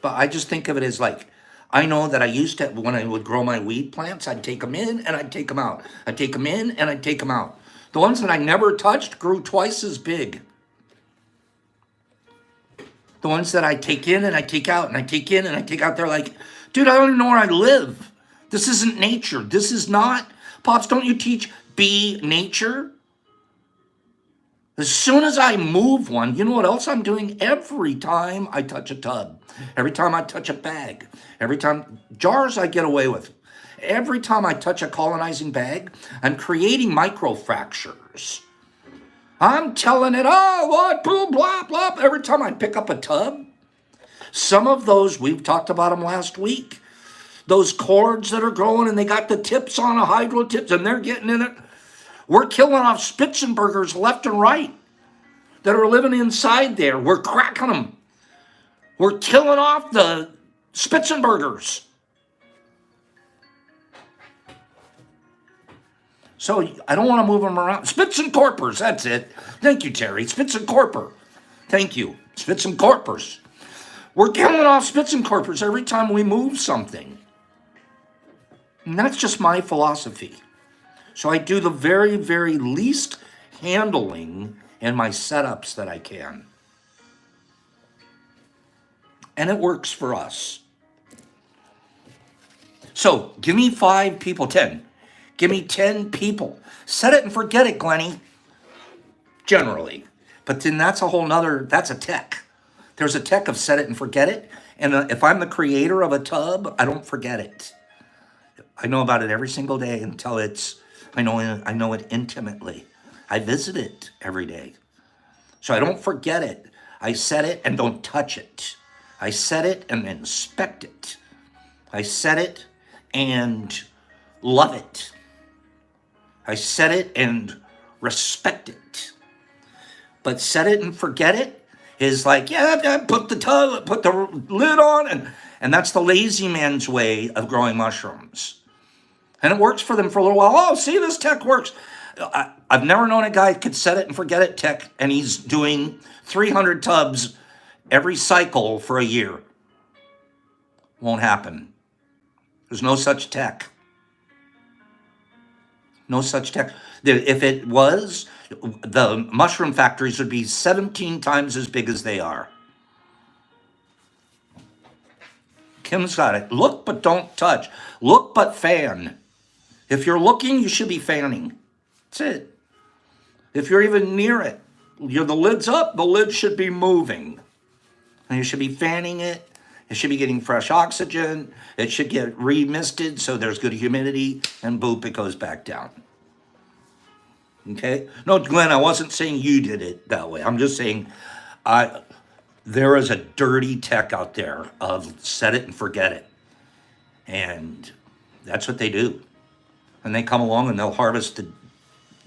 But I just think of it as like, I know that I used to, when I would grow my weed plants, I'd take them in and I'd take them out. I'd take them in and I'd take them out. The ones that I never touched grew twice as big. The ones that I take in and I take out and I take in and I take out, they're like, dude, I don't even know where I live. This isn't nature. This is not, Pops, don't you teach be nature? As soon as I move one, you know what else I'm doing? Every time I touch a tub, every time I touch a bag, every time, jars I get away with. Every time I touch a colonizing bag, I'm creating microfractures. I'm telling it, oh, what, blah, blah, blah. Every time I pick up a tub, some of those, we've talked about them last week. Those cords that are growing and they got the tips on a hydro tips and they're getting in it. We're killing off Spitzenbergers left and right that are living inside there. We're cracking them. We're killing off the Spitzenbergers. So I don't want to move them around. Spitzenkorpers, that's it. Thank you, Terry. Spitzenkorper. Thank you. Spitzenkorpers. We're killing off Spitzenkorpers every time we move something. And that's just my philosophy. So I do the very, very least handling in my setups that I can. And it works for us. So give me 5 people, 10. Give me 10 people. Set it and forget it, Glennie. Generally. But then that's a whole nother, that's a tech. There's a tech of set it and forget it. And if I'm the creator of a tub, I don't forget it. I know about it every single day until it's, I know it intimately. I visit it every day. So I don't forget it. I set it and don't touch it. I set it and inspect it. I set it and love it. I set it and respect it. But set it and forget it is like, yeah, put the lid on, and that's the lazy man's way of growing mushrooms. And it works for them for a little while. Oh, see, this tech works. I've never known a guy who could set it and forget it tech, and he's doing 300 tubs every cycle for a year. Won't happen. There's no such tech. No such tech. If it was, the mushroom factories would be 17 times as big as they are. Kim's got it. Look, but don't touch. Look, but fan. If you're looking, you should be fanning. That's it. If you're even near it, the lid's up, the lid should be moving. And you should be fanning it. It should be getting fresh oxygen. It should get re-misted so there's good humidity, and boop, it goes back down. Okay? No, Glenn, I wasn't saying you did it that way. I'm just saying there is a dirty tech out there of set it and forget it. And that's what they do. And they come along and they'll harvest the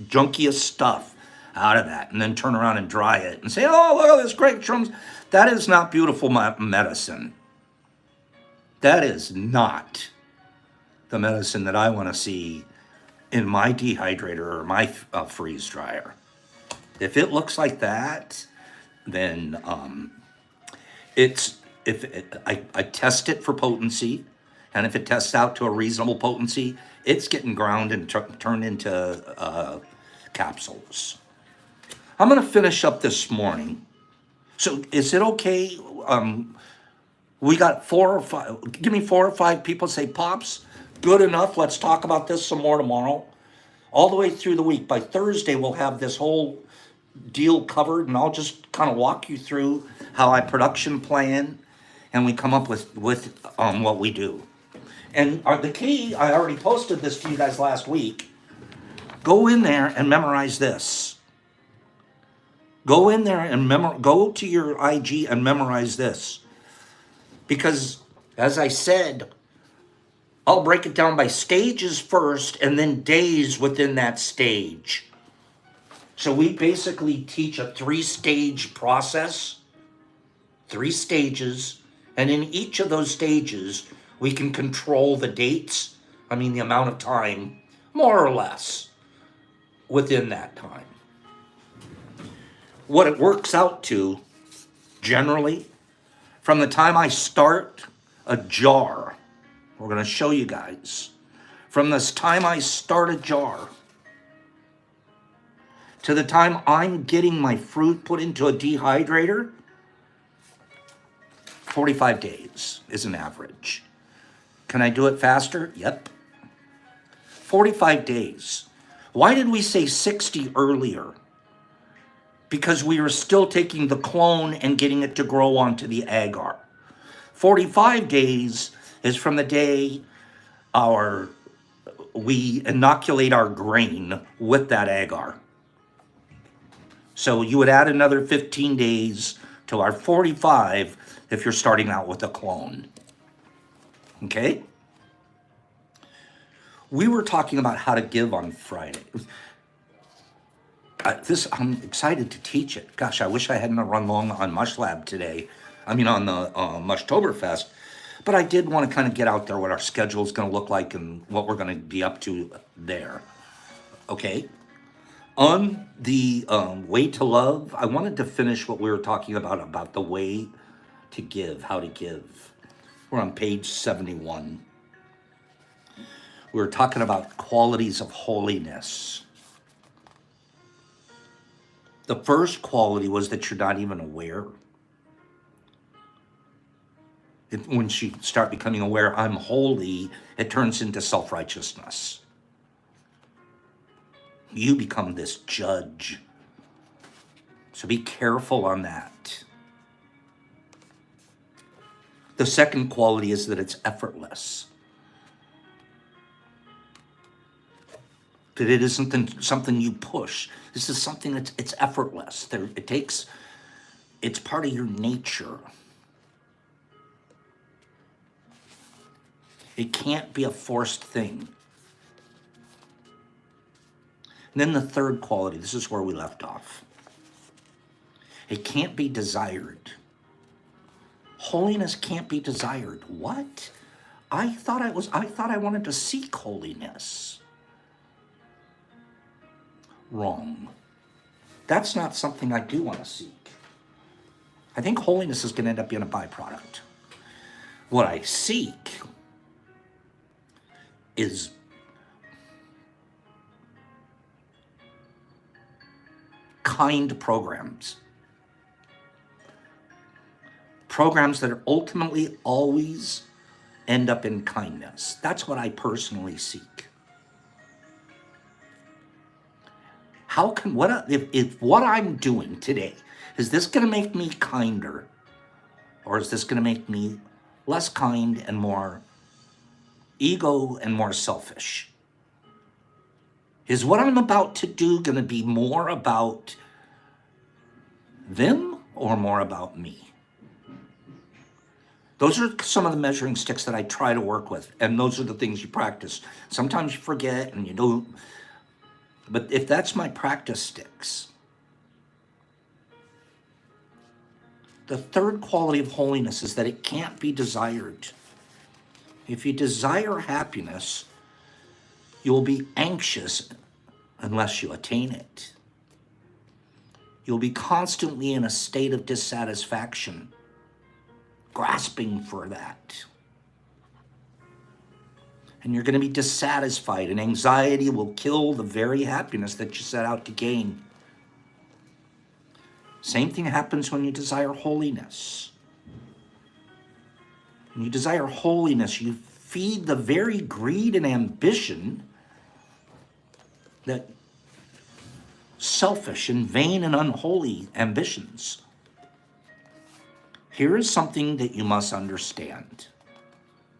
junkiest stuff out of that and then turn around and dry it and say, oh, look at this great shrooms. That is not beautiful medicine. That is not the medicine that I want to see in my dehydrator or my freeze dryer. If it looks like that, then it's if it, I test it for potency, and if it tests out to a reasonable potency, it's getting ground and turned into capsules. I'm gonna finish up this morning. So is it okay? We got 4 or 5. Give me 4 or 5 people say, Pops, good enough. Let's talk about this some more tomorrow. All the way through the week. By Thursday, we'll have this whole deal covered, and I'll just kind of walk you through how I production plan, and we come up with what we do. And the key, I already posted this to you guys last week. Go in there and memorize this. Go in there and go to your IG and memorize this. Because, as I said, I'll break it down by stages first and then days within that stage. So we basically teach a 3-stage process, 3 stages, and in each of those stages, we can control the dates, the amount of time, more or less, within that time. What it works out to, generally, from the time I start a jar, we're going to show you guys, from this time I start a jar to the time I'm getting my fruit put into a dehydrator, 45 days is an average. Can I do it faster? Yep. 45 days. Why did we say 60 earlier? Because we were still taking the clone and getting it to grow onto the agar. 45 days is from the day we inoculate our grain with that agar. So you would add another 15 days to our 45 if you're starting out with a clone. Okay? We were talking about how to give on Friday. I'm excited to teach it. Gosh, I wish I hadn't run long on Mush Lab today. On the Mushtoberfest. But I did want to kind of get out there what our schedule is going to look like and what we're going to be up to there. Okay? On the way to love, I wanted to finish what we were talking about the way to give, how to give. We're on page 71. We were talking about qualities of holiness. The first quality was that you're not even aware. When you start becoming aware, I'm holy, it turns into self-righteousness. You become this judge. So be careful on that. The second quality is that it's effortless. That it isn't something you push. This is something it's effortless. It's part of your nature. It can't be a forced thing. And then the third quality, this is where we left off. It can't be desired. Holiness can't be desired. What? I thought I wanted to seek holiness. Wrong. That's not something I do want to seek. I think holiness is going to end up being a byproduct. What I seek is kind programs. Programs that are ultimately always end up in kindness. That's what I personally seek. If what I'm doing today, is this going to make me kinder? Or is this going to make me less kind and more ego and more selfish? Is what I'm about to do going to be more about them or more about me? Those are some of the measuring sticks that I try to work with, and those are the things you practice. Sometimes you forget and you don't, but if that's my practice sticks. The third quality of holiness is that it can't be desired. If you desire happiness, you'll be anxious unless you attain it. You'll be constantly in a state of dissatisfaction, grasping for that. And you're going to be dissatisfied, and anxiety will kill the very happiness that you set out to gain. Same thing happens when you desire holiness. When you desire holiness, you feed the very greed and ambition that selfish and vain and unholy ambitions. Here is something that you must understand.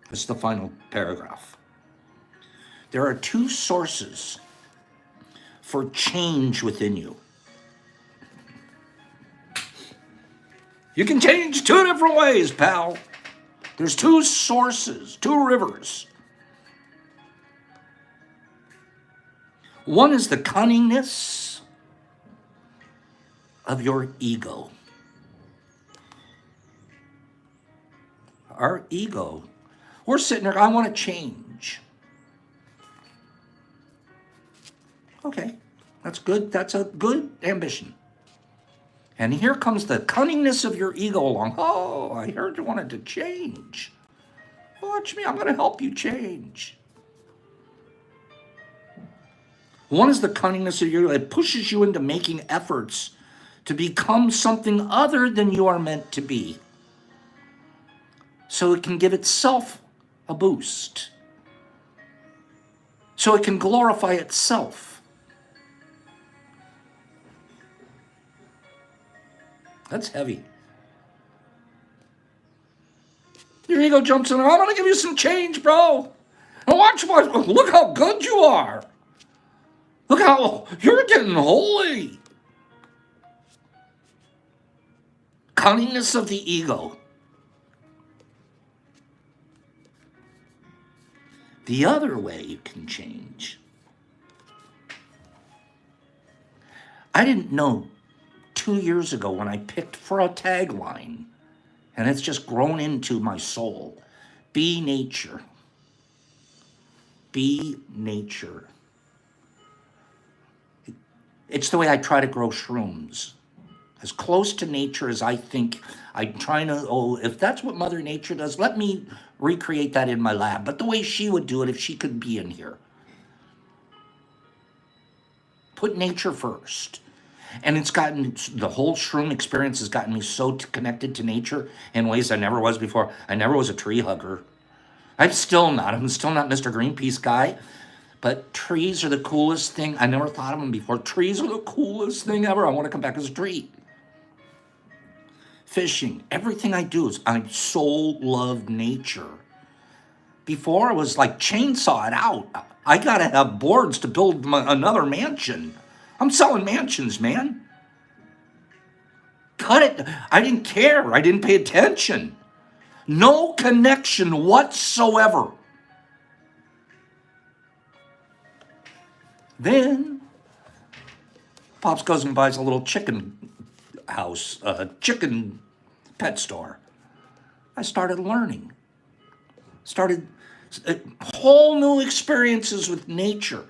This is the final paragraph. There are two sources for change within you. You can change two different ways, pal. There's two sources, two rivers. One is the cunningness of your ego. Our ego. We're sitting there, I want to change. Okay, that's good. That's a good ambition. And here comes the cunningness of your ego along. Oh, I heard you wanted to change. Watch me, I'm going to help you change. One is the cunningness of your ego. It pushes you into making efforts to become something other than you are meant to be, so it can give itself a boost, so it can glorify itself. That's heavy. Your ego jumps in. I'm going to give you some change, bro. And look how good you are. Look how you're getting holy. Cunningness of the ego. The other way you can change. I didn't know 2 years ago when I picked for a tagline, and it's just grown into my soul. Be nature. Be nature. It's the way I try to grow shrooms. As close to nature as I think. I'm trying to, if that's what Mother Nature does, let me recreate that in my lab. But the way she would do it if she could be in here. Put nature first. And it's gotten, the whole shroom experience has gotten me so connected to nature in ways I never was before. I never was a tree hugger. I'm still not Mr. Greenpeace guy. But trees are the coolest thing. I never thought of them before. Trees are the coolest thing ever. I want to come back as a tree. Fishing. Everything I do is, I so love nature. Before, it was like chainsaw it out. I got to have boards to build another mansion. I'm selling mansions, man. Cut it. I didn't care. I didn't pay attention. No connection whatsoever. Then, Pops goes and buys a little chicken house, chicken pet store. I started learning. Started whole new experiences with nature.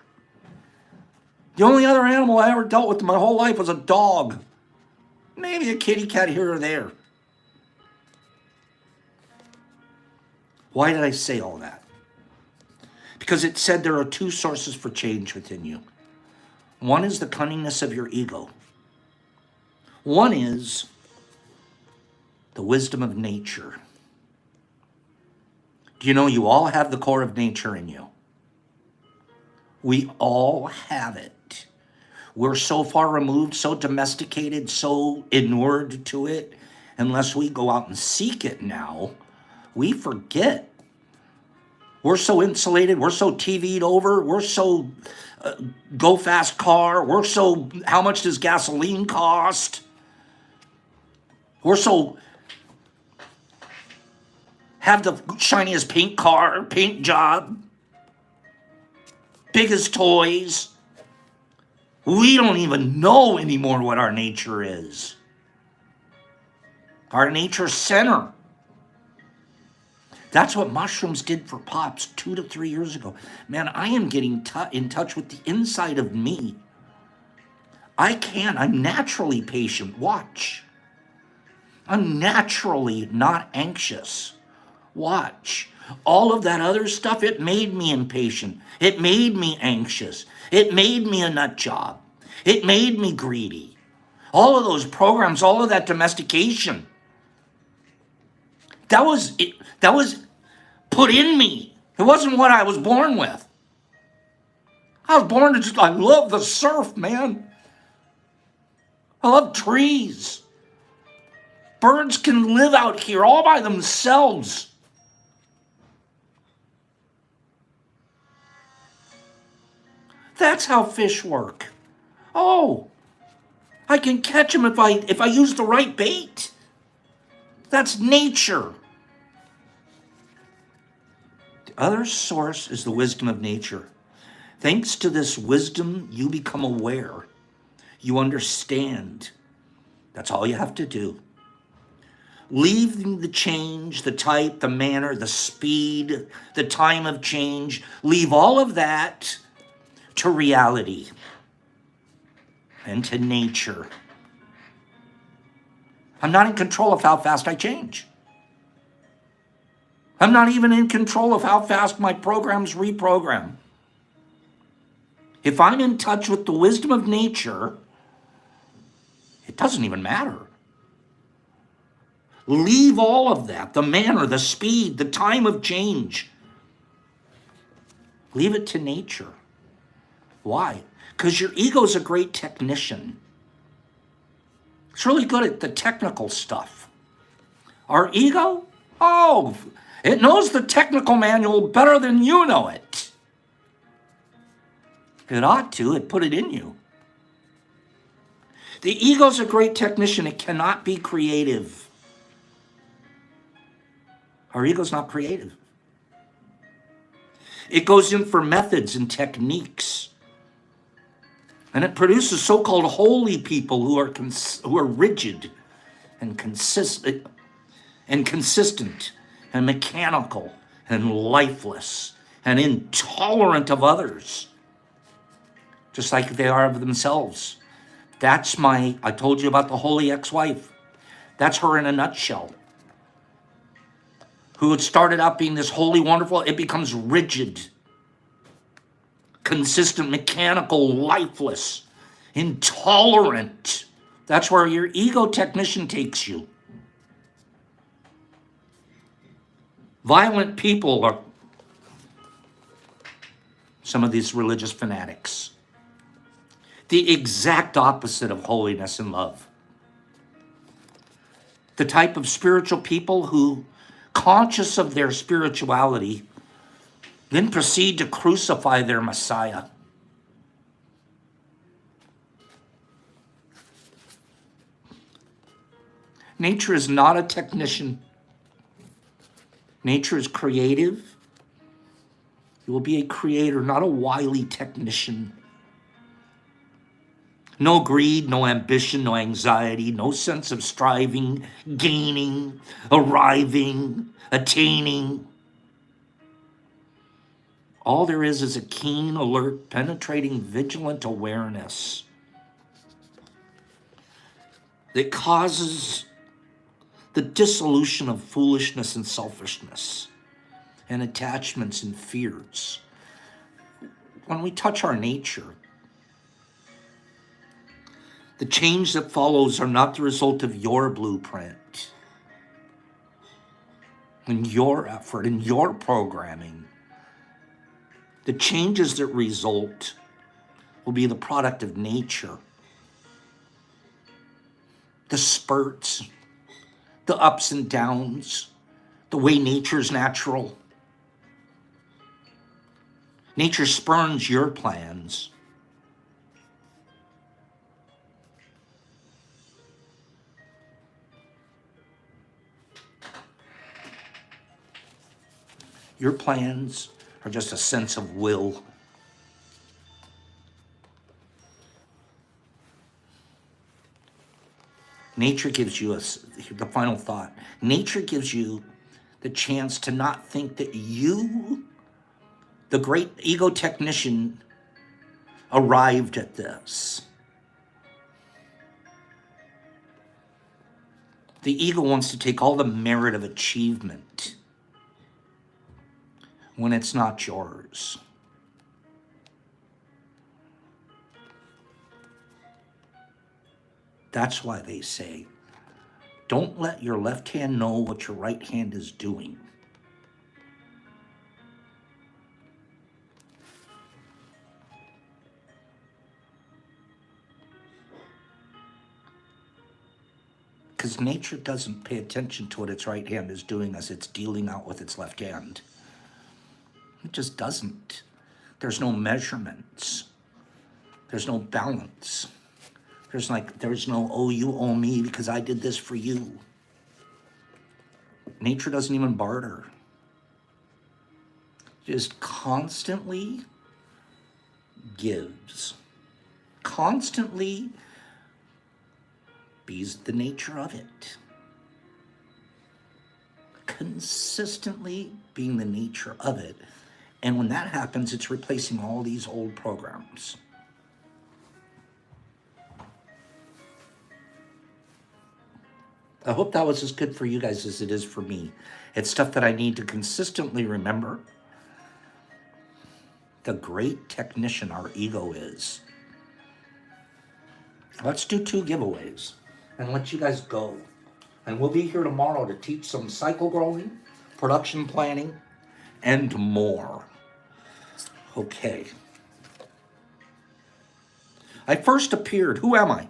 The only other animal I ever dealt with in my whole life was a dog. Maybe a kitty cat here or there. Why did I say all that? Because it said there are two sources for change within you. One is the cunningness of your ego. One is the wisdom of nature. Do you know you all have the core of nature in you? We all have it. We're so far removed, so domesticated, so inured to it. Unless we go out and seek it now, we forget. We're so insulated. We're so TV'd over. We're so go fast car. We're so, how much does gasoline cost? We're so, have the shiniest paint car, paint job, biggest toys. We don't even know anymore what our nature is. Our nature center. That's what mushrooms did for Pops 2 to 3 years ago. Man, I am getting in touch with the inside of me. I can. I'm naturally patient. Watch. I'm naturally not anxious. Watch. All of that other stuff, it made me impatient. It made me anxious. It made me a nut job. It made me greedy. All of those programs, all of that domestication, that was it, that was put in me. It wasn't what I was born with. I was born to I love the surf, man. I love trees. Birds can live out here all by themselves. That's how fish work. Oh, I can catch them if I use the right bait. That's nature. The other source is the wisdom of nature. Thanks to this wisdom, you become aware. You understand. That's all you have to do. Leave the change, the type, the manner, the speed, the time of change. Leave all of that to reality and to nature. I'm not in control of how fast I change. I'm not even in control of how fast my programs reprogram. If I'm in touch with the wisdom of nature, it doesn't even matter. Leave all of that, the manner, the speed, the time of change. Leave it to nature. Why? Because your ego's a great technician. It's really good at the technical stuff. Our ego? Oh, it knows the technical manual better than you know it. It ought to. It put it in you. The ego's a great technician. It cannot be creative. Our ego's not creative. It goes in for methods and techniques. And it produces so-called holy people who are rigid and consistent and mechanical and lifeless and intolerant of others, just like they are of themselves. I told you about the holy ex-wife. That's her in a nutshell. Who had started out being this holy, wonderful, it becomes rigid, consistent, mechanical, lifeless, intolerant. That's where your ego technician takes you. Violent people are some of these religious fanatics. The exact opposite of holiness and love. The type of spiritual people who, conscious of their spirituality, then proceed to crucify their Messiah. Nature is not a technician. Nature is creative. You will be a creator, not a wily technician. No greed, no ambition, no anxiety, no sense of striving, gaining, arriving, attaining. All there is a keen, alert, penetrating, vigilant awareness that causes the dissolution of foolishness and selfishness and attachments and fears. When we touch our nature, the change that follows are not the result of your blueprint and your effort and your programming. The changes that result will be the product of nature. The spurts, the ups and downs, the way nature's natural. Nature spurns your plans. Your plans are just a sense of will. Nature gives you the final thought. Nature gives you the chance to not think that you, the great ego technician, arrived at this. The ego wants to take all the merit of achievement when it's not yours. That's why they say, don't let your left hand know what your right hand is doing. Because nature doesn't pay attention to what its right hand is doing as it's dealing out with its left hand. It just doesn't. There's no measurements. There's no balance. There's no, oh, you owe me because I did this for you. Nature doesn't even barter. Just constantly gives. Constantly be the nature of it. Consistently being the nature of it. And when that happens, it's replacing all these old programs. I hope that was as good for you guys as it is for me. It's stuff that I need to consistently remember. The great technician our ego is. Let's do 2 giveaways and let you guys go. And we'll be here tomorrow to teach some cycle growing, production planning, and more. Okay. I first appeared, who am I?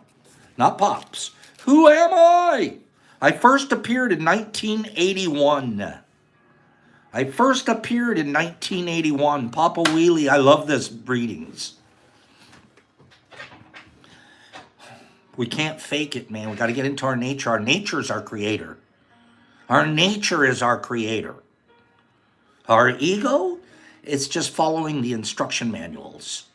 Not Pops. Who am I? I first appeared in 1981. I first appeared in 1981. Papa Wheelie, I love this breedings. We can't fake it, man. We got to get into our nature. Our nature is our creator. Our nature is our creator. Our ego, it's just following the instruction manuals.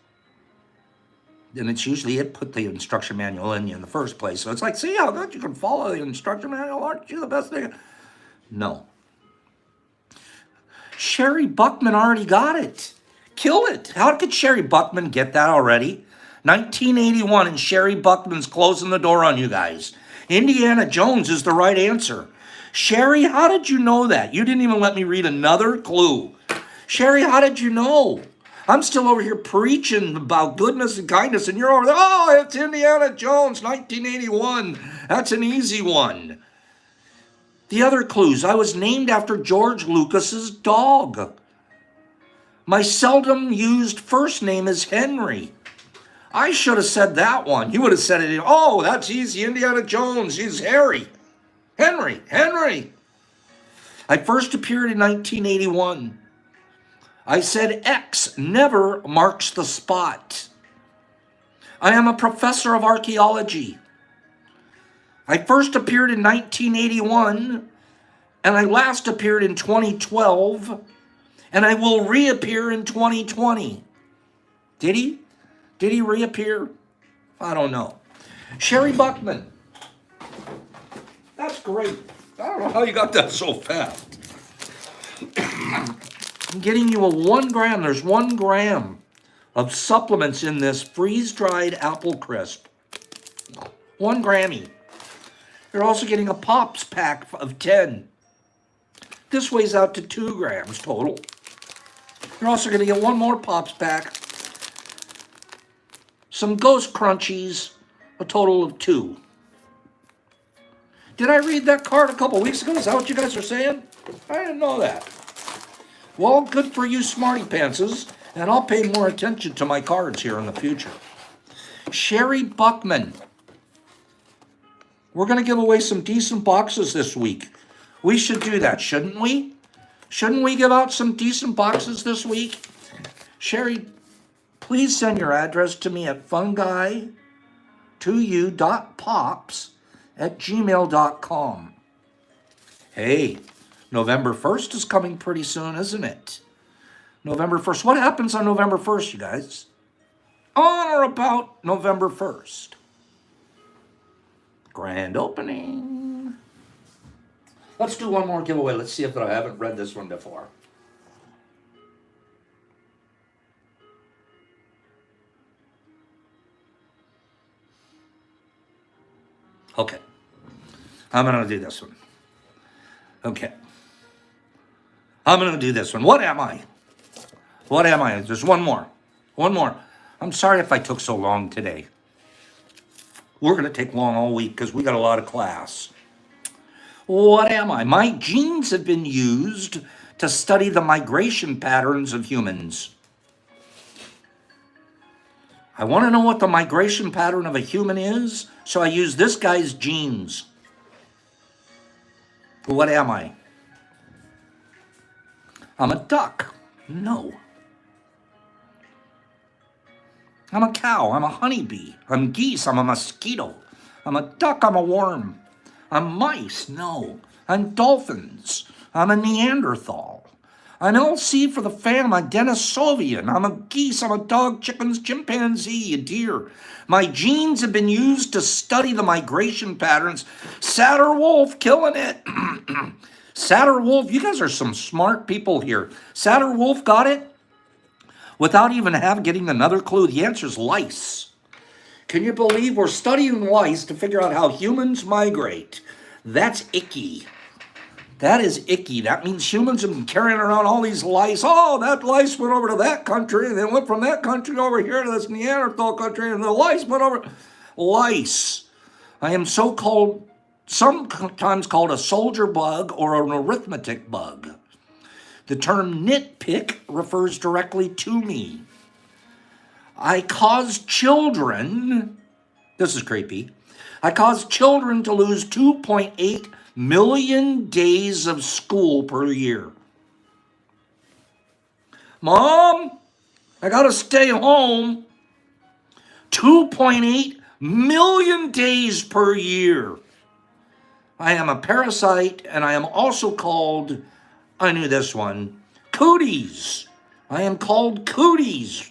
And it's usually it put the instruction manual in you in the first place. So it's like, see how good you can follow the instruction manual? Aren't you the best thing? No. Sherry Buckman already got it. Kill it. How could Sherry Buckman get that already? 1981 and Sherry Buckman's closing the door on you guys. Indiana Jones is the right answer. Sherry, how did you know that? You didn't even let me read another clue. Sherry, how did you know? I'm still over here preaching about goodness and kindness, and you're over there, oh, it's Indiana Jones, 1981. That's an easy one. The other clues, I was named after George Lucas's dog. My seldom used first name is Henry. I should have said that one. You would have said it, oh, that's easy, Indiana Jones, he's Harry. Henry. I first appeared in 1981. I said X never marks the spot. I am a professor of archaeology. I first appeared in 1981, and I last appeared in 2012, and I will reappear in 2020. Did he? Did he reappear? I don't know. Sherry Buckman. That's great. I don't know how you got that so fast. I'm getting you a 1 gram. There's 1 gram of supplements in this freeze-dried apple crisp. 1 grammy. You're also getting a Pops pack of 10. This weighs out to 2 grams total. You're also going to get 1 more Pops pack. Some Ghost Crunchies, a total of 2. Did I read that card a couple weeks ago? Is that what you guys are saying? I didn't know that. Well, good for you smarty pantses, and I'll pay more attention to my cards here in the future. Sherry Buckman. We're going to give away some decent boxes this week. We should do that, shouldn't we? Shouldn't we give out some decent boxes this week? Sherry, please send your address to me at fungi2u.pops@gmail.com. Hey, November 1st is coming pretty soon, isn't it? November 1st. What happens on November 1st, you guys? On or about November 1st. Grand opening. Let's do 1 more giveaway. Let's see if I haven't read this one before. Okay. I'm going to do this one. Okay. I'm going to do this one. What am I? What am I? There's one more. One more. I'm sorry if I took so long today. We're going to take long all week because we got a lot of class. What am I? My genes have been used to study the migration patterns of humans. I want to know what the migration pattern of a human is, so I use this guy's genes. What am I? I'm a duck. No. I'm a cow. I'm a honeybee. I'm geese. I'm a mosquito. I'm a duck. I'm a worm. I'm mice. No. I'm dolphins. I'm a Neanderthal. I'm LC for the fam. I'm a Denisovian. I'm a geese. I'm a dog, chickens, chimpanzee, a deer. My genes have been used to study the migration patterns. Satterwolf, killing it. Satterwolf, you guys are some smart people here. Satterwolf got it without even getting another clue. The answer is lice. Can you believe we're studying lice to figure out how humans migrate? That's icky. That is icky. That means humans have been carrying around all these lice. Oh, that lice went over to that country, and then went from that country over here to this Neanderthal country, and the lice went over. Lice. I am sometimes called a soldier bug or an arithmetic bug. The term nitpick refers directly to me. I cause children, this is creepy, I cause children to lose 2.8 million days of school per year. Mom, I gotta stay home. 2.8 million days per year. I am a parasite, and I am also called, I knew this one, cooties. I am called cooties.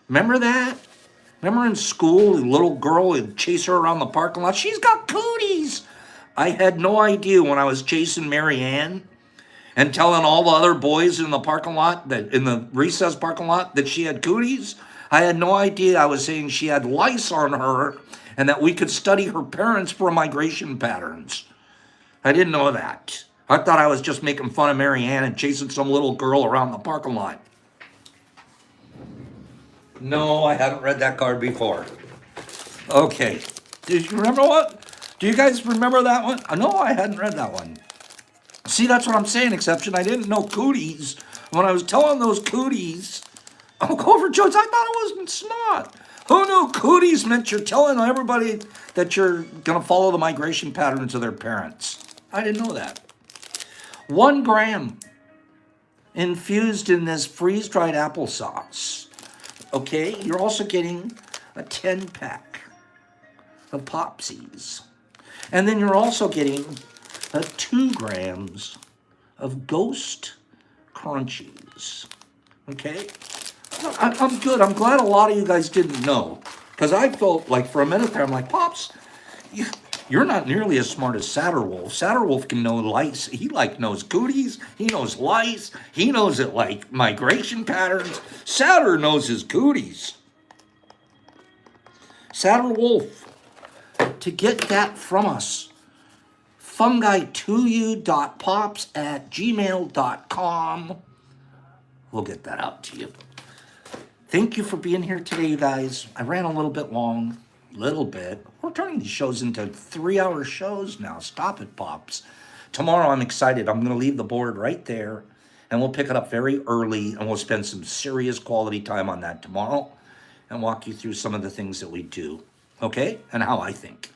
Remember that? Remember in school, the little girl would chase her around the parking lot? She's got cooties. I had no idea when I was chasing Mary Ann and telling all the other boys in the parking lot, that in the recess parking lot, that she had cooties. I had no idea I was saying she had lice on her and that we could study her parents for migration patterns. I didn't know that. I thought I was just making fun of Mary Ann and chasing some little girl around the parking lot. No, I haven't read that card before. Okay. Did you remember what? Do you guys remember that one? No, I hadn't read that one. See, that's what I'm saying, exception. I didn't know cooties. When I was telling those cooties, oh, Clover Jones, I thought it was snot. Who knew cooties meant you're telling everybody that you're going to follow the migration patterns of their parents? I didn't know that. 1 gram infused in this freeze-dried applesauce. Okay, you're also getting a 10-pack of Popsies. And then you're also getting 2 grams of Ghost Crunchies. Okay? I'm good. I'm glad a lot of you guys didn't know. Because I felt like for a minute there, I'm like, Pops, you're not nearly as smart as Satterwolf. Satterwolf can know lice. He knows cooties. He knows lice. He knows it like migration patterns. Satter knows his cooties. Satterwolf, to get that from us, fungi2u.pops@gmail.com. We'll get that out to you. Thank you for being here today, you guys. I ran a little bit long. Little bit. We're turning these shows into 3-hour shows now. Stop it, Pops. Tomorrow I'm excited. I'm going to leave the board right there, and we'll pick it up very early, and we'll spend some serious quality time on that tomorrow and walk you through some of the things that we do, okay, and how I think.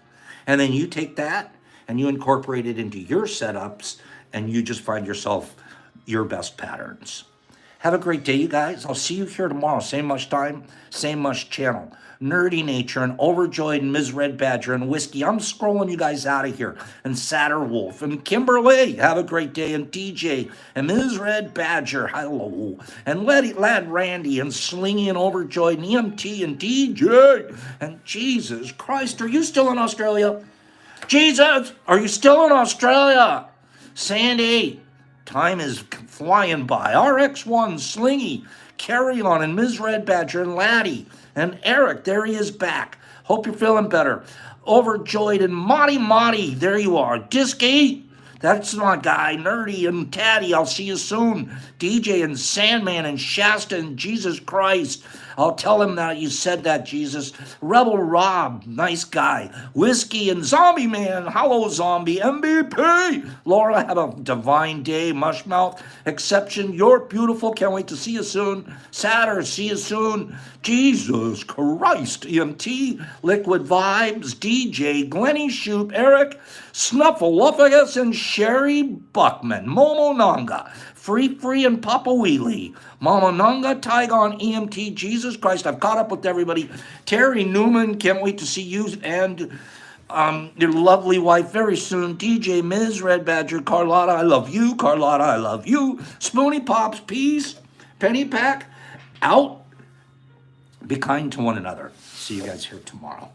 And then you take that and you incorporate it into your setups, and you just find yourself your best patterns. Have a great day, you guys. I'll see you here tomorrow. Same much time, same much channel. Nerdy Nature and Overjoyed and Ms. Red Badger and Whiskey. I'm scrolling you guys out of here. And Satterwolf and Kimberly. Have a great day. And DJ and Ms. Red Badger. Hello. And Lad Randy and Slingy and Overjoyed and EMT and DJ. And Jesus Christ, are you still in Australia? Jesus, are you still in Australia? Sandy, time is flying by. RX1, Slingy, Carry On, and Ms. Red Badger, and Laddie, and Eric, there he is back. Hope you're feeling better. Overjoyed and Monty, there you are. Disky, that's my guy. Nerdy and Tatty, I'll see you soon. DJ and Sandman and Shasta and Jesus Christ. I'll tell him that you said that, Jesus. Rebel Rob, nice guy. Whiskey and Zombie Man, hello Zombie. MVP. Laura, have a divine day. Mushmouth, Exception, you're beautiful. Can't wait to see you soon. Satter, see you soon. Jesus Christ. EMT, Liquid Vibes, DJ, Glenny Shoop, Eric, Snuffleupagus, and Sherry Buckman. Momo Nanga, Free and Papa Wheelie. Mama Nanga, Tygon, EMT, Jesus Christ. I've caught up with everybody. Terry Newman, can't wait to see you and your lovely wife very soon. DJ Ms. Red Badger, Carlotta, I love you. Carlotta, I love you. Spoonie Pops, peace. Penny Pack, out. Be kind to one another. See you guys here tomorrow.